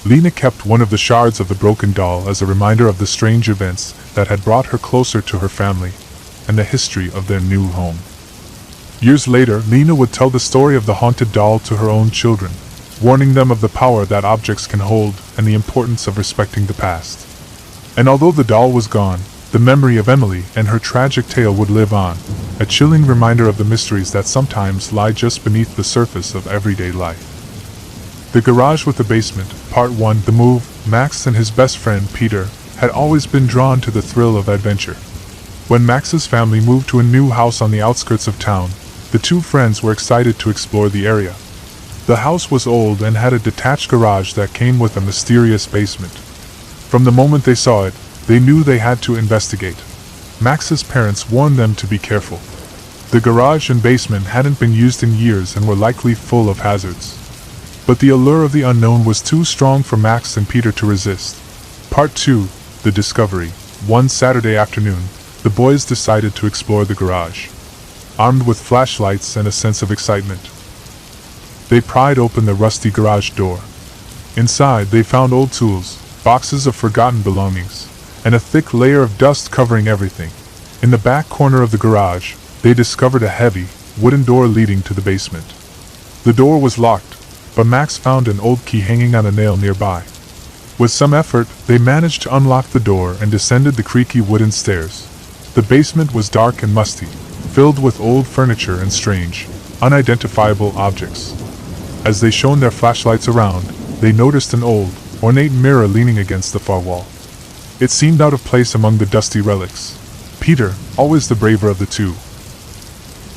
[SPEAKER 1] Lena kept one of the shards of the broken doll as a reminder of the strange events that had brought her closer to her family and the history of their new home. Years later, Lena would tell the story of the haunted doll to her own children, warning them of the power that objects can hold and the importance of respecting the past. And although the doll was gone, the memory of Emily and her tragic tale would live on, a chilling reminder of the mysteries that sometimes lie just beneath the surface of everyday life. The Garage with the Basement, Part 1. The move. Max and his best friend Peter had always been drawn to the thrill of adventure. When Max's family moved to a new house on the outskirts of town, the two friends were excited to explore the area. The house was old and had a detached garage that came with a mysterious basement. From the moment they saw it, they knew they had to investigate. Max's parents warned them to be careful. The garage and basement hadn't been used in years and were likely full of hazards. But the allure of the unknown was too strong for Max and Peter to resist. Part 2. The Discovery. One Saturday afternoon, the boys decided to explore the garage. Armed with flashlights and a sense of excitement, they pried open the rusty garage door. Inside, they found old tools, boxes of forgotten belongings, and a thick layer of dust covering everything. In the back corner of the garage, they discovered a heavy, wooden door leading to the basement. The door was locked, but Max found an old key hanging on a nail nearby. With some effort, they managed to unlock the door and descended the creaky wooden stairs. The basement was dark and musty, filled with old furniture and strange, unidentifiable objects. As they shone their flashlights around, they noticed an old, ornate mirror leaning against the far wall. It seemed out of place among the dusty relics. Peter, always the braver of the two,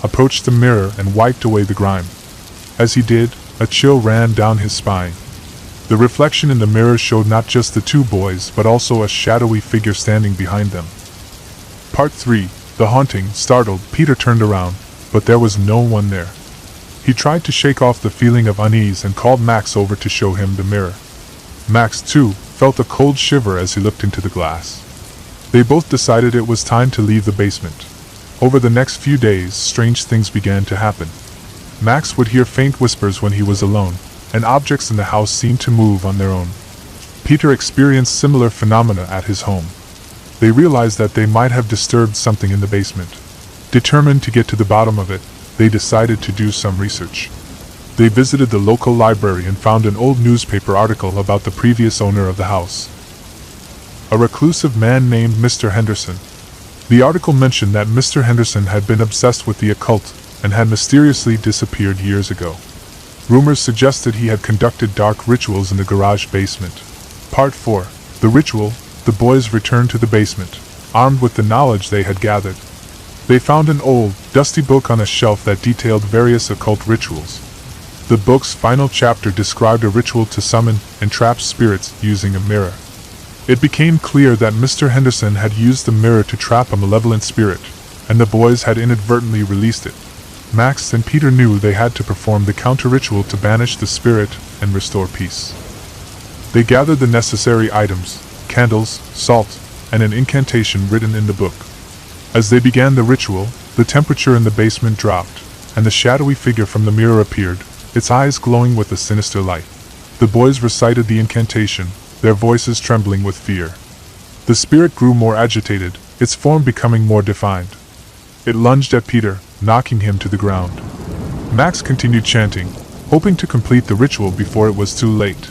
[SPEAKER 1] approached the mirror and wiped away the grime. As he did, a chill ran down his spine. The reflection in the mirror showed not just the two boys but also a shadowy figure standing behind them. Part 3. The Haunting. Startled, Peter turned around, but there was no one there. He tried to shake off the feeling of unease and called Max over to show him the mirror. Max, too, felt a cold shiver as he looked into the glass. They both decided it was time to leave the basement. Over the next few days, strange things began to happen. Max would hear faint whispers when he was alone, and objects in the house seemed to move on their own. Peter experienced similar phenomena at his home. They realized that they might have disturbed something in the basement. Determined to get to the bottom of it, they decided to do some research. They visited the local library and found an old newspaper article about the previous owner of the house, a reclusive man named Mr. Henderson. The article mentioned that Mr. Henderson had been obsessed with the occult and had mysteriously disappeared years ago. Rumors suggested he had conducted dark rituals in the garage basement. Part 4. The Ritual. The boys returned to the basement, armed with the knowledge they had gathered. They found an old, dusty book on a shelf that detailed various occult rituals. The book's final chapter described a ritual to summon and trap spirits using a mirror. It became clear that Mr. Henderson had used the mirror to trap a malevolent spirit, and the boys had inadvertently released it. Max and Peter knew they had to perform the counter-ritual to banish the spirit and restore peace. They gathered the necessary items, candles, salt, and an incantation written in the book. As they began the ritual, the temperature in the basement dropped, and the shadowy figure from the mirror appeared, its eyes glowing with a sinister light. The boys recited the incantation, their voices trembling with fear. The spirit grew more agitated, its form becoming more defined. It lunged at Peter, knocking him to the ground. Max continued chanting, hoping to complete the ritual before it was too late.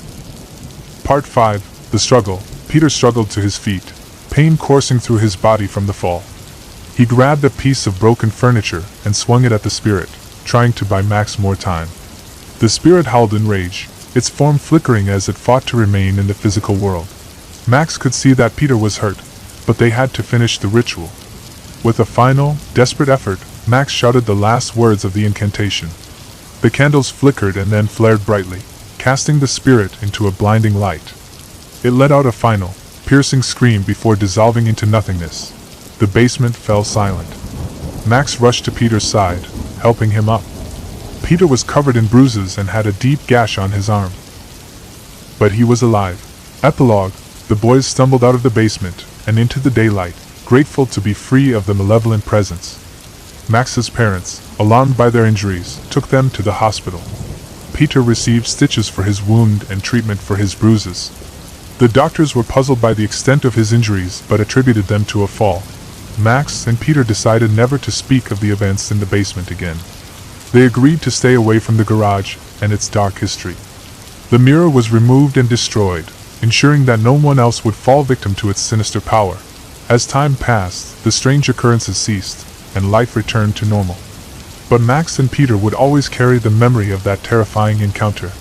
[SPEAKER 1] Part 5. The Struggle. Peter struggled to his feet, pain coursing through his body from the fall. He grabbed a piece of broken furniture and swung it at the spirit, trying to buy Max more time. The spirit howled in rage, its form flickering as it fought to remain in the physical world. Max could see that Peter was hurt, but they had to finish the ritual. With a final, desperate effort, Max shouted the last words of the incantation. The candles flickered and then flared brightly, casting the spirit into a blinding light. It let out a final, piercing scream before dissolving into nothingness. The basement fell silent. Max rushed to Peter's side, helping him up. Peter was covered in bruises and had a deep gash on his arm. But he was alive. Epilogue: the boys stumbled out of the basement and into the daylight, grateful to be free of the malevolent presence. Max's parents, alarmed by their injuries, took them to the hospital. Peter received stitches for his wound and treatment for his bruises. The doctors were puzzled by the extent of his injuries but attributed them to a fall. Max and Peter decided never to speak of the events in the basement again. They agreed to stay away from the garage and its dark history. The mirror was removed and destroyed, ensuring that no one else would fall victim to its sinister power. As time passed, the strange occurrences ceased, and life returned to normal. But Max and Peter would always carry the memory of that terrifying encounter.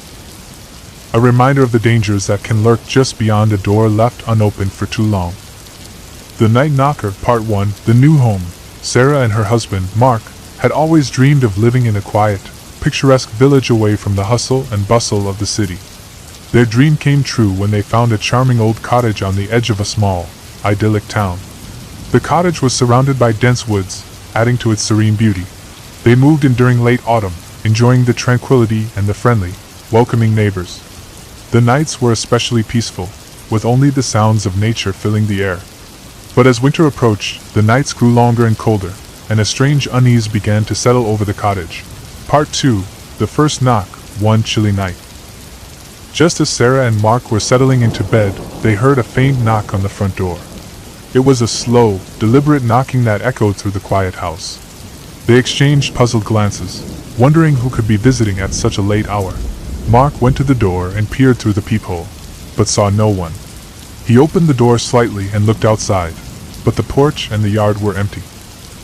[SPEAKER 1] A reminder of the dangers that can lurk just beyond a door left unopened for too long. The Night Knocker, Part 1. The new home. Sarah and her husband, Mark, had always dreamed of living in a quiet, picturesque village away from the hustle and bustle of the city. Their dream came true when they found a charming old cottage on the edge of a small, idyllic town. The cottage was surrounded by dense woods, adding to its serene beauty. They moved in during late autumn, enjoying the tranquility and the friendly, welcoming neighbors. The nights were especially peaceful, with only the sounds of nature filling the air. But as winter approached, the nights grew longer and colder, and a strange unease began to settle over the cottage. Part 2. The First Knock. One chilly night. Just as Sarah and Mark were settling into bed, they heard a faint knock on the front door. It was a slow, deliberate knocking that echoed through the quiet house. They exchanged puzzled glances, wondering who could be visiting at such a late hour. Mark went to the door and peered through the peephole, but saw no one. He opened the door slightly and looked outside, but the porch and the yard were empty.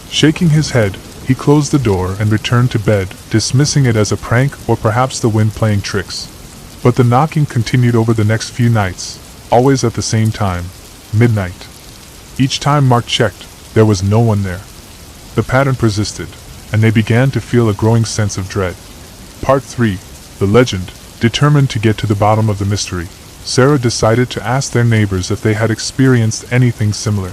[SPEAKER 1] Shaking his head, he closed the door and returned to bed, dismissing it as a prank or perhaps the wind playing tricks. But the knocking continued over the next few nights, always at the same time, midnight. Each time Mark checked, there was no one there. The pattern persisted, and they began to feel a growing sense of dread. Part 3. The Legend. Determined to get to the bottom of the mystery, Sarah decided to ask their neighbors if they had experienced anything similar.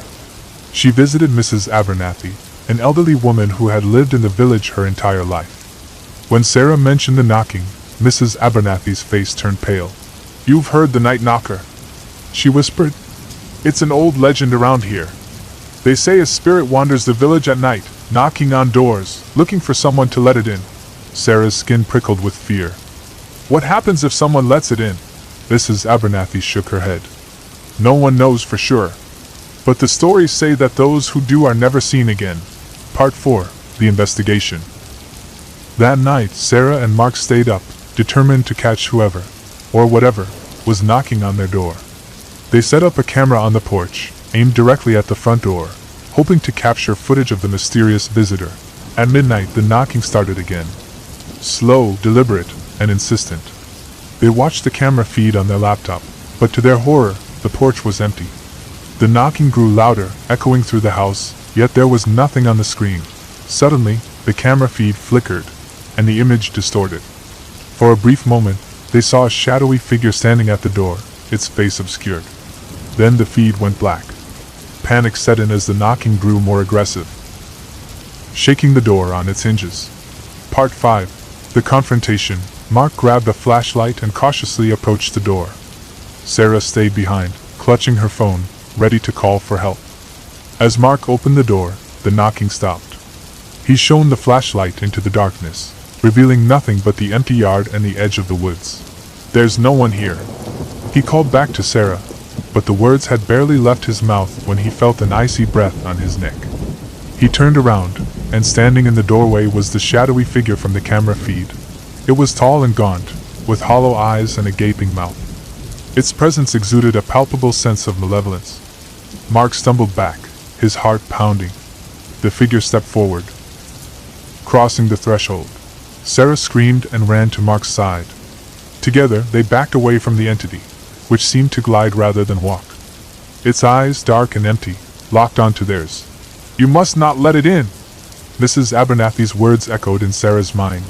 [SPEAKER 1] She visited Mrs. Abernathy, an elderly woman who had lived in the village her entire life. When Sarah mentioned the knocking, Mrs. Abernathy's face turned pale. "You've heard the night knocker," she whispered. "It's an old legend around here. They say a spirit wanders the village at night, knocking on doors, looking for someone to let it in." Sarah's skin prickled with fear. "What happens if someone lets it in?" Mrs. Abernathy shook her head. "No one knows for sure. But the stories say that those who do are never seen again." Part 4. The Investigation. That night, Sarah and Mark stayed up, determined to catch whoever, or whatever, was knocking on their door. They set up a camera on the porch, aimed directly at the front door, hoping to capture footage of the mysterious visitor. At midnight, the knocking started again. Slow, deliberate, and insistent. They watched the camera feed on their laptop, but to their horror, the porch was empty. The knocking grew louder, echoing through the house, yet there was nothing on the screen. Suddenly, the camera feed flickered, and the image distorted. For a brief moment, they saw a shadowy figure standing at the door, its face obscured. Then the feed went black. Panic set in as the knocking grew more aggressive, shaking the door on its hinges. Part 5. The Confrontation. Mark grabbed a flashlight and cautiously approached the door. Sarah stayed behind, clutching her phone, ready to call for help. As Mark opened the door, the knocking stopped. He shone the flashlight into the darkness, revealing nothing but the empty yard and the edge of the woods. "There's no one here," he called back to Sarah, but the words had barely left his mouth when he felt an icy breath on his neck. He turned around, and standing in the doorway was the shadowy figure from the camera feed. It was tall and gaunt, with hollow eyes and a gaping mouth. Its presence exuded a palpable sense of malevolence. Mark stumbled back, his heart pounding. The figure stepped forward. Crossing the threshold, Sarah screamed and ran to Mark's side. Together, they backed away from the entity, which seemed to glide rather than walk. Its eyes, dark and empty, locked onto theirs. "You must not let it in!" Mrs. Abernathy's words echoed in Sarah's mind.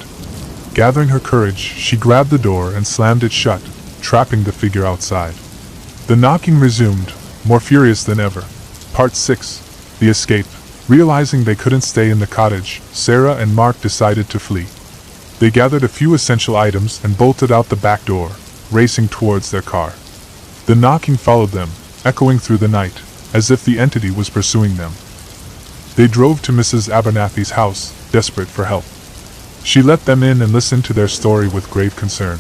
[SPEAKER 1] Gathering her courage, she grabbed the door and slammed it shut, trapping the figure outside. The knocking resumed, more furious than ever. Part 6. The Escape. Realizing they couldn't stay in the cottage, Sarah and Mark decided to flee. They gathered a few essential items and bolted out the back door, racing towards their car. The knocking followed them, echoing through the night, as if the entity was pursuing them. They drove to Mrs. Abernathy's house, desperate for help. She let them in and listened to their story with grave concern.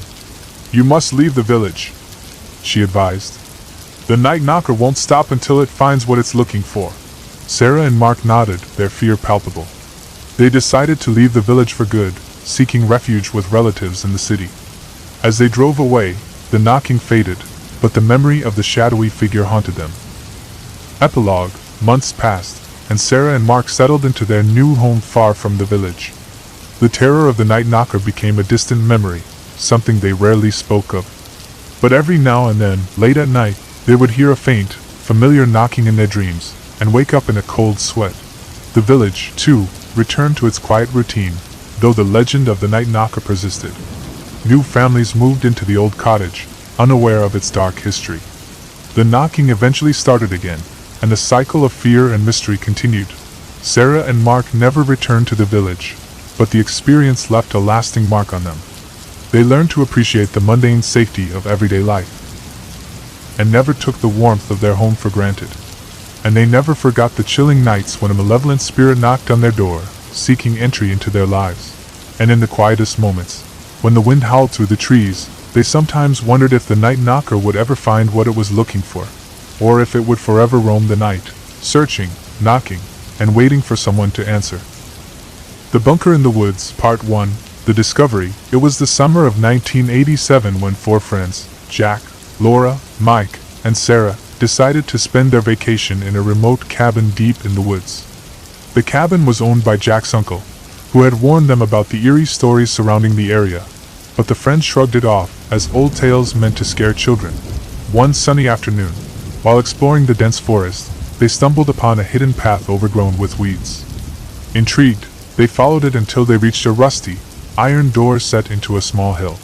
[SPEAKER 1] "You must leave the village," she advised. "The night knocker won't stop until it finds what it's looking for." Sarah and Mark nodded, their fear palpable. They decided to leave the village for good, seeking refuge with relatives in the city. As they drove away, the knocking faded, but the memory of the shadowy figure haunted them. Epilogue. Months passed, and Sarah and Mark settled into their new home far from the village. The terror of the night knocker became a distant memory, something they rarely spoke of. But every now and then, late at night, they would hear a faint, familiar knocking in their dreams, and wake up in a cold sweat. The village, too, returned to its quiet routine, though the legend of the night knocker persisted. New families moved into the old cottage, unaware of its dark history. The knocking eventually started again, and the cycle of fear and mystery continued. Sarah and Mark never returned to the village, but the experience left a lasting mark on them. They learned to appreciate the mundane safety of everyday life, and never took the warmth of their home for granted. And they never forgot the chilling nights when a malevolent spirit knocked on their door, seeking entry into their lives. And in the quietest moments, when the wind howled through the trees, they sometimes wondered if the night knocker would ever find what it was looking for, or if it would forever roam the night, searching, knocking, and waiting for someone to answer. The Bunker in the Woods, Part 1. The Discovery. It was the summer of 1987 when four friends, Jack, Laura, Mike, and Sarah, decided to spend their vacation in a remote cabin deep in the woods. The cabin was owned by Jack's uncle, who had warned them about the eerie stories surrounding the area, but the friends shrugged it off, as old tales meant to scare children. One sunny afternoon, while exploring the dense forest, they stumbled upon a hidden path overgrown with weeds. Intrigued, they followed it until they reached a rusty, iron door set into a small hill.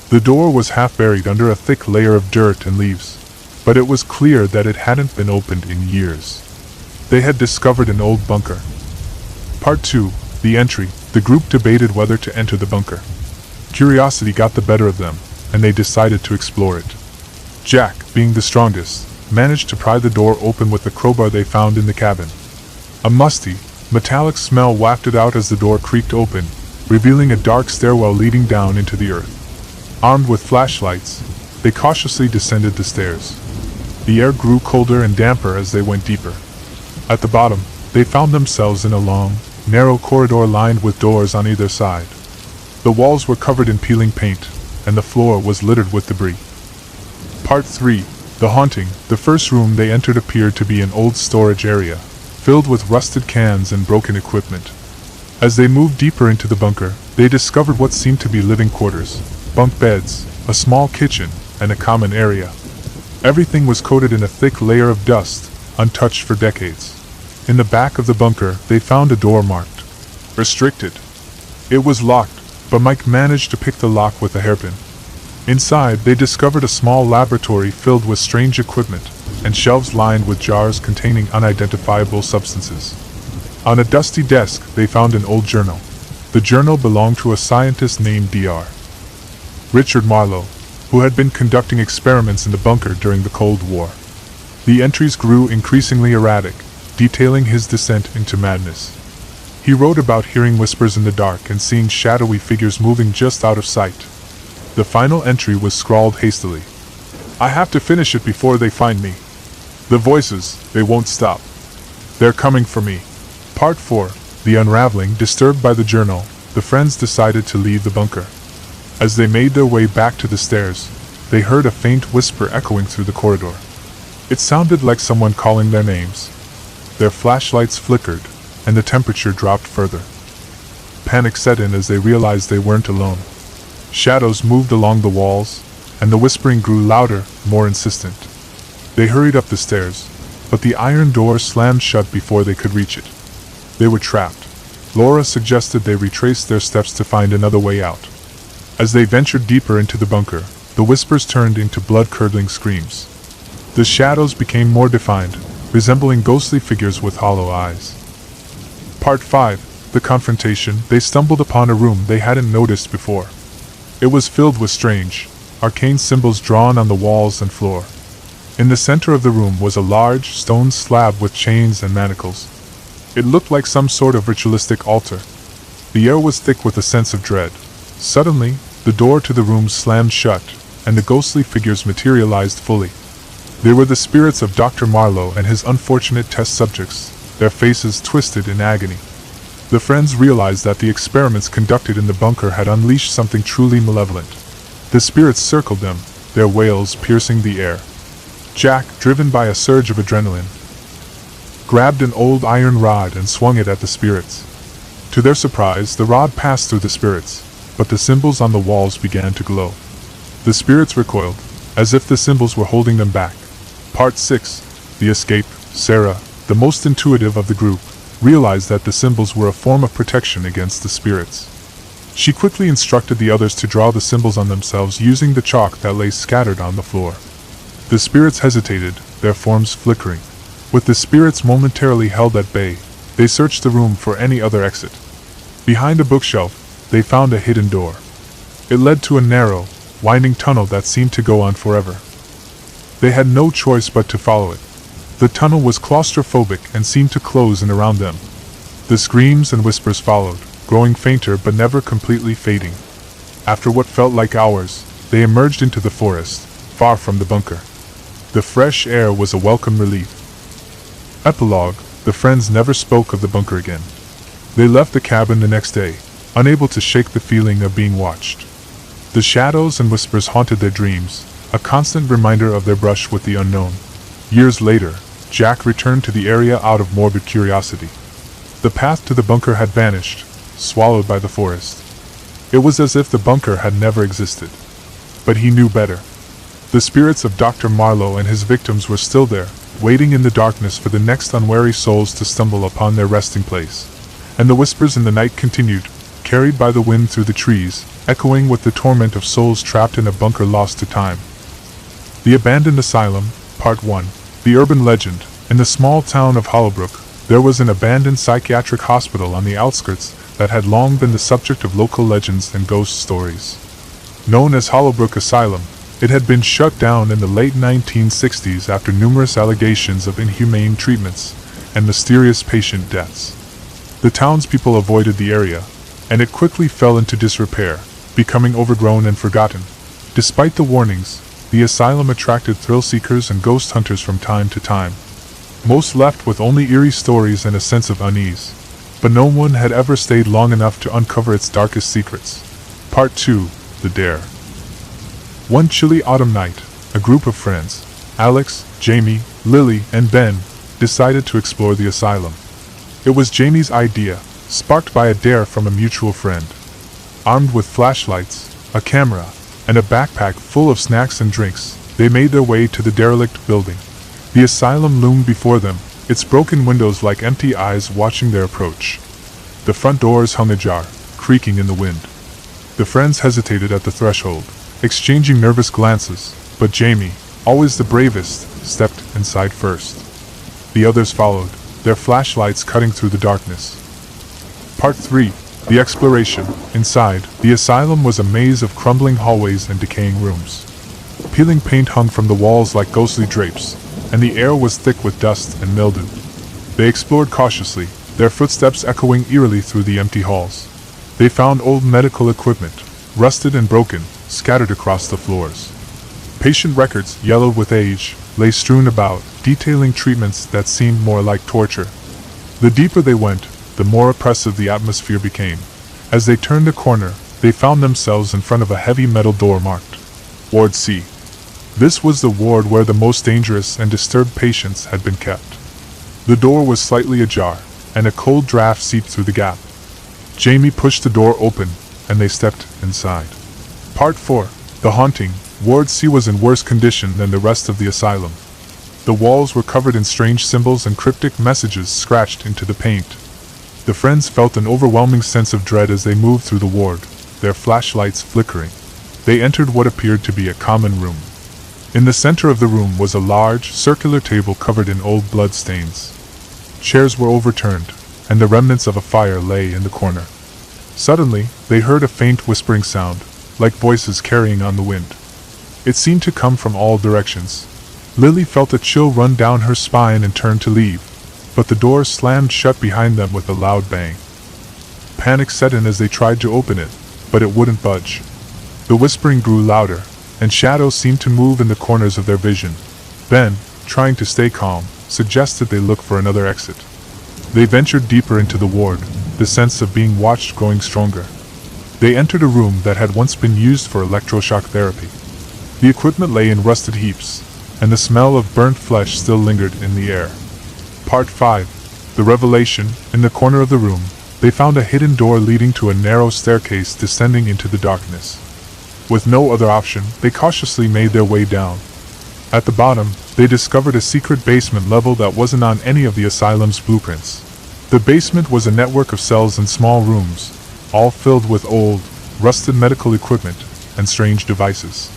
[SPEAKER 1] The door was half buried under a thick layer of dirt and leaves, but it was clear that it hadn't been opened in years. They had discovered an old bunker. Part 2. The Entry. The group debated whether to enter the bunker. Curiosity got the better of them, and they decided to explore it. Jack, being the strongest, managed to pry the door open with the crowbar they found in the cabin. A musty, metallic smell wafted out as the door creaked open, revealing a dark stairwell leading down into the earth. Armed with flashlights, they cautiously descended the stairs. The air grew colder and damper as they went deeper. At the bottom, they found themselves in a long, narrow corridor lined with doors on either side. The walls were covered in peeling paint, and the floor was littered with debris. Part 3. The Haunting. The first room they entered appeared to be an old storage area, filled with rusted cans and broken equipment. As they moved deeper into the bunker, they discovered what seemed to be living quarters, bunk beds, a small kitchen, and a common area. Everything was coated in a thick layer of dust, untouched for decades. In the back of the bunker, they found a door marked "Restricted." It was locked, but Mike managed to pick the lock with a hairpin. Inside, they discovered a small laboratory filled with strange equipment, and shelves lined with jars containing unidentifiable substances. On a dusty desk, they found an old journal. The journal belonged to a scientist named Dr. Richard Marlowe, who had been conducting experiments in the bunker during the Cold War. The entries grew increasingly erratic, detailing his descent into madness. He wrote about hearing whispers in the dark and seeing shadowy figures moving just out of sight. The final entry was scrawled hastily. "I have to finish it before they find me. The voices, they won't stop. They're coming for me." Part 4. The Unraveling. Disturbed by the journal, the friends decided to leave the bunker. As they made their way back to the stairs, they heard a faint whisper echoing through the corridor. It sounded like someone calling their names. Their flashlights flickered, and the temperature dropped further. Panic set in as they realized they weren't alone. Shadows moved along the walls, and the whispering grew louder, more insistent. They hurried up the stairs, but the iron door slammed shut before they could reach it. They were trapped. Laura suggested they retrace their steps to find another way out, As they ventured deeper into the bunker, the whispers turned into blood-curdling screams. The shadows became more defined, resembling ghostly figures with hollow eyes. Part 5. The Confrontation. They stumbled upon a room they hadn't noticed before. It was filled with strange, arcane symbols drawn on the walls and floor. In the center of the room was a large stone slab with chains and manacles. It looked like some sort of ritualistic altar. The air was thick with a sense of dread. Suddenly, the door to the room slammed shut, and the ghostly figures materialized fully. They were the spirits of Dr. Marlowe and his unfortunate test subjects, their faces twisted in agony. The friends realized that the experiments conducted in the bunker had unleashed something truly malevolent. The spirits circled them, their wails piercing the air. Jack, driven by a surge of adrenaline, grabbed an old iron rod and swung it at the spirits. To their surprise, the rod passed through the spirits, but the symbols on the walls began to glow. The spirits recoiled, as if the symbols were holding them back. Part 6. The Escape. Sarah, the most intuitive of the group, realized that the symbols were a form of protection against the spirits. She quickly instructed the others to draw the symbols on themselves using the chalk that lay scattered on the floor. The spirits hesitated, their forms flickering. With the spirits momentarily held at bay, they searched the room for any other exit. Behind a bookshelf, they found a hidden door. It led to a narrow, winding tunnel that seemed to go on forever. They had no choice but to follow it. The tunnel was claustrophobic and seemed to close in around them. The screams and whispers followed, growing fainter but never completely fading. After what felt like hours, they emerged into the forest, far from the bunker. The fresh air was a welcome relief. Epilogue. The friends never spoke of the bunker again. They left the cabin the next day, unable to shake the feeling of being watched. The shadows and whispers haunted their dreams, a constant reminder of their brush with the unknown. Years later, Jack returned to the area out of morbid curiosity. The path to the bunker had vanished, swallowed by the forest. It was as if the bunker had never existed. But he knew better. The spirits of Dr. Marlowe and his victims were still there, waiting in the darkness for the next unwary souls to stumble upon their resting place. And the whispers in the night continued, carried by the wind through the trees, echoing with the torment of souls trapped in a bunker lost to time. The Abandoned Asylum. Part 1. The Urban Legend. In the small town of Hollowbrook, there was an abandoned psychiatric hospital on the outskirts that had long been the subject of local legends and ghost stories. Known as Hollowbrook Asylum, it had been shut down in the late 1960s after numerous allegations of inhumane treatments and mysterious patient deaths. The townspeople avoided the area, and it quickly fell into disrepair, becoming overgrown and forgotten. Despite the warnings, the asylum attracted thrill-seekers and ghost hunters from time to time. Most left with only eerie stories and a sense of unease, but no one had ever stayed long enough to uncover its darkest secrets. Part 2. The Dare. One chilly autumn night, a group of friends, Alex, Jamie, Lily, and Ben, decided to explore the asylum. It was Jamie's idea, sparked by a dare from a mutual friend. Armed with flashlights, a camera, and a backpack full of snacks and drinks, they made their way to the derelict building. The asylum loomed before them, its broken windows like empty eyes watching their approach. The front doors hung ajar, creaking in the wind. The friends hesitated at the threshold, exchanging nervous glances, but Jamie, always the bravest, stepped inside first. The others followed, their flashlights cutting through the darkness. Part 3. The Exploration. Inside, the asylum was a maze of crumbling hallways and decaying rooms. Peeling paint hung from the walls like ghostly drapes, and the air was thick with dust and mildew. They explored cautiously, their footsteps echoing eerily through the empty halls. They found old medical equipment, rusted and broken, scattered across the floors. Patient records, yellowed with age, lay strewn about, detailing treatments that seemed more like torture. The deeper they went, the more oppressive the atmosphere became. As they turned a corner, they found themselves in front of a heavy metal door marked Ward C. This was the ward where the most dangerous and disturbed patients had been kept. The door was slightly ajar, and a cold draft seeped through the gap. Jamie pushed the door open, and they stepped inside. Part 4. The Haunting. Ward C was in worse condition than the rest of the asylum. The walls were covered in strange symbols and cryptic messages scratched into the paint. The friends felt an overwhelming sense of dread as they moved through the ward, their flashlights flickering. They entered what appeared to be a common room. In the center of the room was a large, circular table covered in old blood stains. Chairs were overturned, and the remnants of a fire lay in the corner. Suddenly, they heard a faint whispering sound, like voices carrying on the wind. It seemed to come from all directions. Lily felt a chill run down her spine and turned to leave, but the door slammed shut behind them with a loud bang. Panic set in as they tried to open it, but it wouldn't budge. The whispering grew louder, and shadows seemed to move in the corners of their vision. Ben, trying to stay calm, suggested they look for another exit. They ventured deeper into the ward, the sense of being watched growing stronger. They entered a room that had once been used for electroshock therapy. The equipment lay in rusted heaps, and the smell of burnt flesh still lingered in the air. Part 5. The Revelation. In the corner of the room, they found a hidden door leading to a narrow staircase descending into the darkness. With no other option, they cautiously made their way down. At the bottom, they discovered a secret basement level that wasn't on any of the asylum's blueprints. The basement was a network of cells and small rooms, all filled with old, rusted medical equipment and strange devices.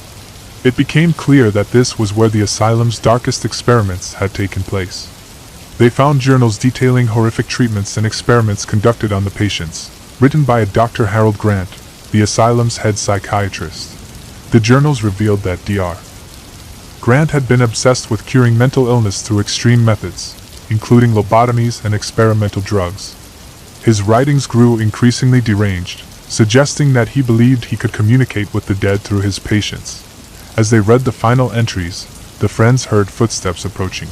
[SPEAKER 1] It became clear that this was where the asylum's darkest experiments had taken place. They found journals detailing horrific treatments and experiments conducted on the patients, written by a Dr. Harold Grant, the asylum's head psychiatrist. The journals revealed that Dr. Grant had been obsessed with curing mental illness through extreme methods, including lobotomies and experimental drugs. His writings grew increasingly deranged, suggesting that he believed he could communicate with the dead through his patients. As they read the final entries, the friends heard footsteps approaching.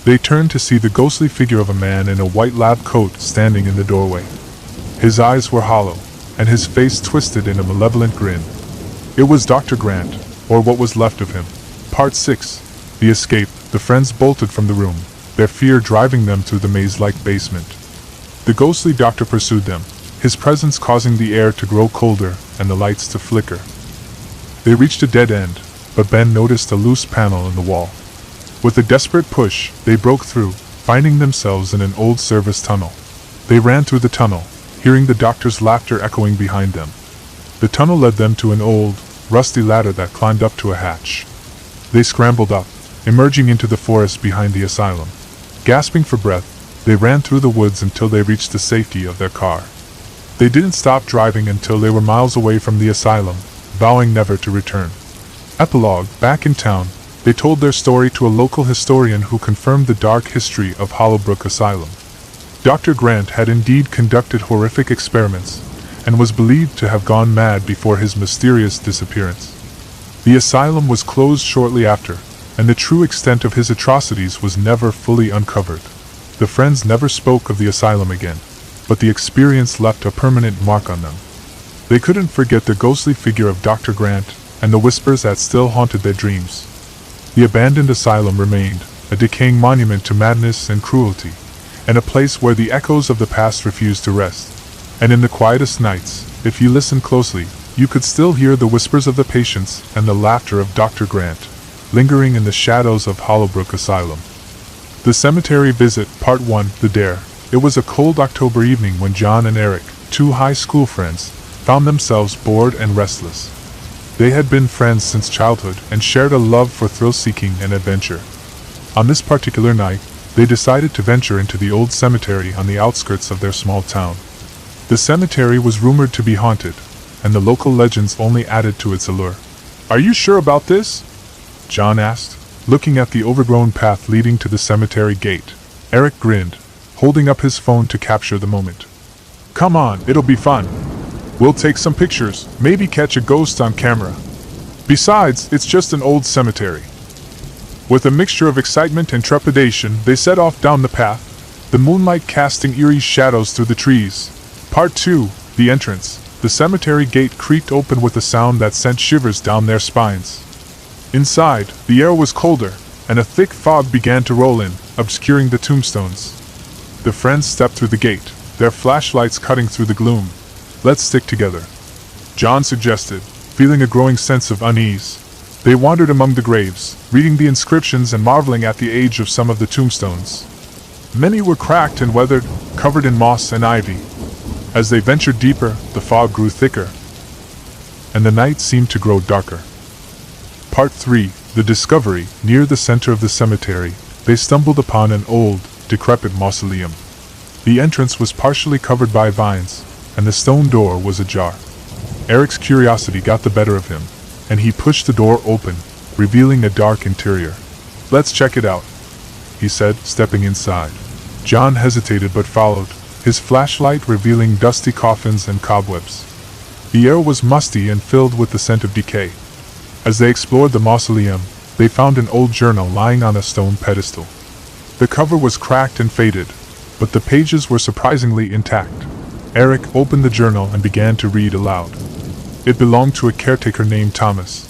[SPEAKER 1] They turned to see the ghostly figure of a man in a white lab coat standing in the doorway. His eyes were hollow, and his face twisted in a malevolent grin. It was Dr. Grant, or what was left of him. Part 6. The Escape. The friends bolted from the room, their fear driving them through the maze-like basement. The ghostly doctor pursued them, his presence causing the air to grow colder and the lights to flicker. They reached a dead end, but Ben noticed a loose panel in the wall. With a desperate push, they broke through, finding themselves in an old service tunnel. They ran through the tunnel, hearing the doctor's laughter echoing behind them. The tunnel led them to an old, rusty ladder that climbed up to a hatch. They scrambled up, emerging into the forest behind the asylum. Gasping for breath, they ran through the woods until they reached the safety of their car. They didn't stop driving until they were miles away from the asylum, vowing never to return. Epilogue. Back in town, they told their story to a local historian who confirmed the dark history of Hollowbrook Asylum. Dr. Grant had indeed conducted horrific experiments, and was believed to have gone mad before his mysterious disappearance. The asylum was closed shortly after, and the true extent of his atrocities was never fully uncovered. The friends never spoke of the asylum again, but the experience left a permanent mark on them. They couldn't forget the ghostly figure of Dr. Grant, and the whispers that still haunted their dreams. The abandoned asylum remained, a decaying monument to madness and cruelty, and a place where the echoes of the past refused to rest. And in the quietest nights, if you listened closely, you could still hear the whispers of the patients and the laughter of Dr. Grant, lingering in the shadows of Hollowbrook Asylum. The Cemetery Visit. Part 1. The Dare. It was a cold October evening when John and Eric, two high school friends, found themselves bored and restless. They had been friends since childhood and shared a love for thrill-seeking and adventure. On this particular night, they decided to venture into the old cemetery on the outskirts of their small town. The cemetery was rumored to be haunted, and the local legends only added to its allure. "Are you sure about this?" John asked, looking at the overgrown path leading to the cemetery gate. Eric grinned, holding up his phone to capture the moment. "Come on, it'll be fun. We'll take some pictures, maybe catch a ghost on camera. Besides, it's just an old cemetery." With a mixture of excitement and trepidation, they set off down the path, the moonlight casting eerie shadows through the trees. Part 2. The Entrance. The cemetery gate creaked open with a sound that sent shivers down their spines. Inside, the air was colder, and a thick fog began to roll in, obscuring the tombstones. The friends stepped through the gate, their flashlights cutting through the gloom. "Let's stick together," John suggested, feeling a growing sense of unease. They wandered among the graves, reading the inscriptions and marveling at the age of some of the tombstones. Many were cracked and weathered, covered in moss and ivy. As they ventured deeper, the fog grew thicker. and the night seemed to grow darker. Part 3. The Discovery. Near the center of the cemetery, they stumbled upon an old, decrepit mausoleum. The entrance was partially covered by vines, and the stone door was ajar. Eric's curiosity got the better of him, and he pushed the door open, revealing a dark interior. "Let's check it out," he said, stepping inside. John hesitated but followed, his flashlight revealing dusty coffins and cobwebs. The air was musty and filled with the scent of decay. As they explored the mausoleum, they found an old journal lying on a stone pedestal. The cover was cracked and faded, but the pages were surprisingly intact. Eric opened the journal and began to read aloud. It belonged to a caretaker named Thomas,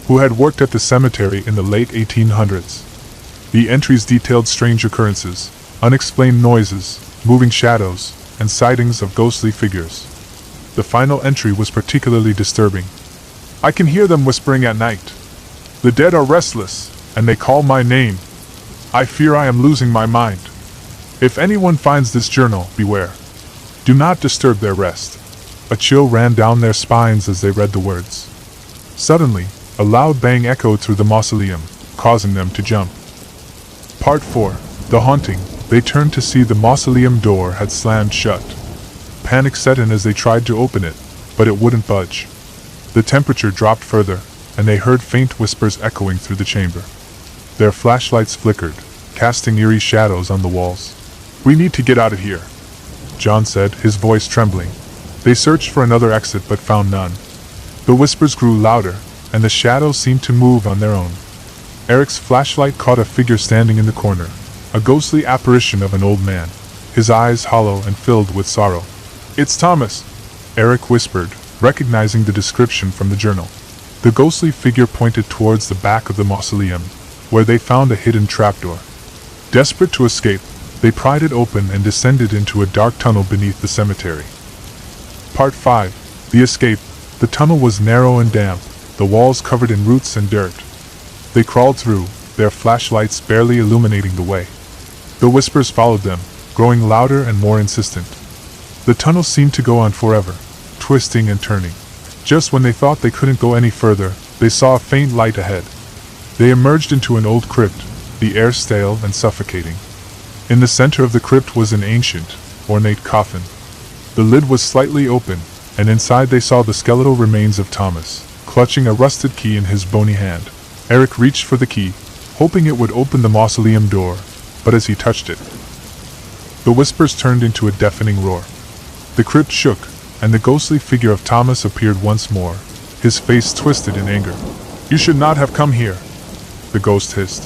[SPEAKER 1] who had worked at the cemetery in the late 1800s. The entries detailed strange occurrences, unexplained noises, moving shadows, and sightings of ghostly figures. The final entry was particularly disturbing. "I can hear them whispering at night. The dead are restless, and they call my name. I fear I am losing my mind. If anyone finds this journal, beware. Do not disturb their rest." A chill ran down their spines as they read the words. Suddenly, a loud bang echoed through the mausoleum, causing them to jump. Part 4. The Haunting. They turned to see the mausoleum door had slammed shut. Panic set in as they tried to open it, but it wouldn't budge. The temperature dropped further, and they heard faint whispers echoing through the chamber. Their flashlights flickered, casting eerie shadows on the walls. "We need to get out of here," John said, his voice trembling. They searched for another exit but found none. The whispers grew louder, and the shadows seemed to move on their own. Eric's flashlight caught a figure standing in the corner, a ghostly apparition of an old man, his eyes hollow and filled with sorrow. "It's Thomas," Eric whispered, recognizing the description from the journal. The ghostly figure pointed towards the back of the mausoleum, where they found a hidden trapdoor. Desperate to escape, they pried it open and descended into a dark tunnel beneath the cemetery. Part 5. The Escape. The tunnel was narrow and damp, the walls covered in roots and dirt. They crawled through, their flashlights barely illuminating the way. The whispers followed them, growing louder and more insistent. The tunnel seemed to go on forever, twisting and turning. Just when they thought they couldn't go any further, they saw a faint light ahead. They emerged into an old crypt, the air stale and suffocating. In the center of the crypt was an ancient, ornate coffin. The lid was slightly open, and inside they saw the skeletal remains of Thomas, clutching a rusted key in his bony hand. Eric reached for the key, hoping it would open the mausoleum door, but as he touched it, the whispers turned into a deafening roar. The crypt shook, and the ghostly figure of Thomas appeared once more, his face twisted in anger. "You should not have come here," the ghost hissed.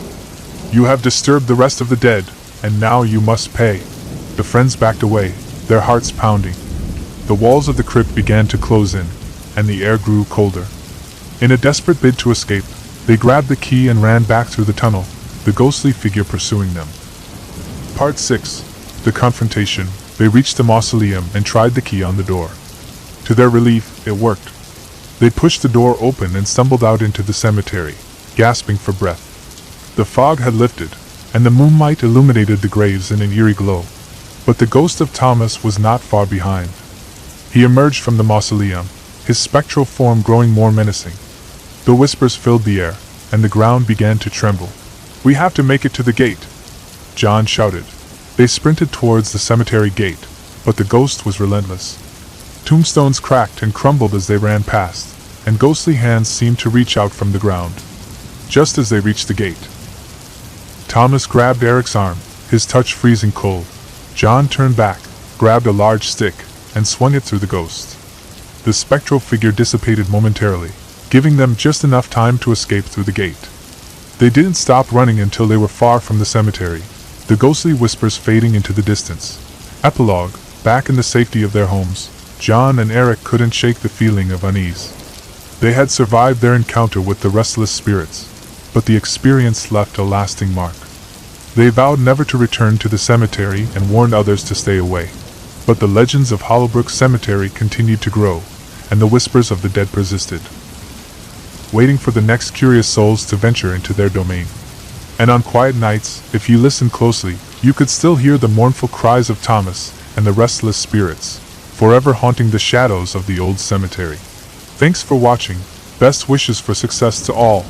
[SPEAKER 1] "You have disturbed the rest of the dead, and now you must pay." The friends backed away, their hearts pounding. The walls of the crypt began to close in, and the air grew colder. In a desperate bid to escape, they grabbed the key and ran back through the tunnel, the ghostly figure pursuing them. Part 6. The Confrontation. They reached the mausoleum and tried the key on the door. To their relief, it worked. They pushed the door open and stumbled out into the cemetery, gasping for breath. The fog had lifted, and the moonlight illuminated the graves in an eerie glow. But the ghost of Thomas was not far behind. He emerged from the mausoleum, his spectral form growing more menacing. The whispers filled the air, and the ground began to tremble. "We have to make it to the gate," John shouted. They sprinted towards the cemetery gate, but the ghost was relentless. Tombstones cracked and crumbled as they ran past, and ghostly hands seemed to reach out from the ground. Just as they reached the gate, Thomas grabbed Eric's arm, his touch freezing cold. John turned back, grabbed a large stick, and swung it through the ghost. The spectral figure dissipated momentarily, giving them just enough time to escape through the gate. They didn't stop running until they were far from the cemetery, the ghostly whispers fading into the distance. Epilogue. Back in the safety of their homes, John and Eric couldn't shake the feeling of unease. They had survived their encounter with the restless spirits, but the experience left a lasting mark. They vowed never to return to the cemetery and warned others to stay away. But the legends of Hollowbrook Cemetery continued to grow, and the whispers of the dead persisted, waiting for the next curious souls to venture into their domain. And on quiet nights, if you listened closely, you could still hear the mournful cries of Thomas and the restless spirits, forever haunting the shadows of the old cemetery. Thanks for watching. Best wishes for success to all.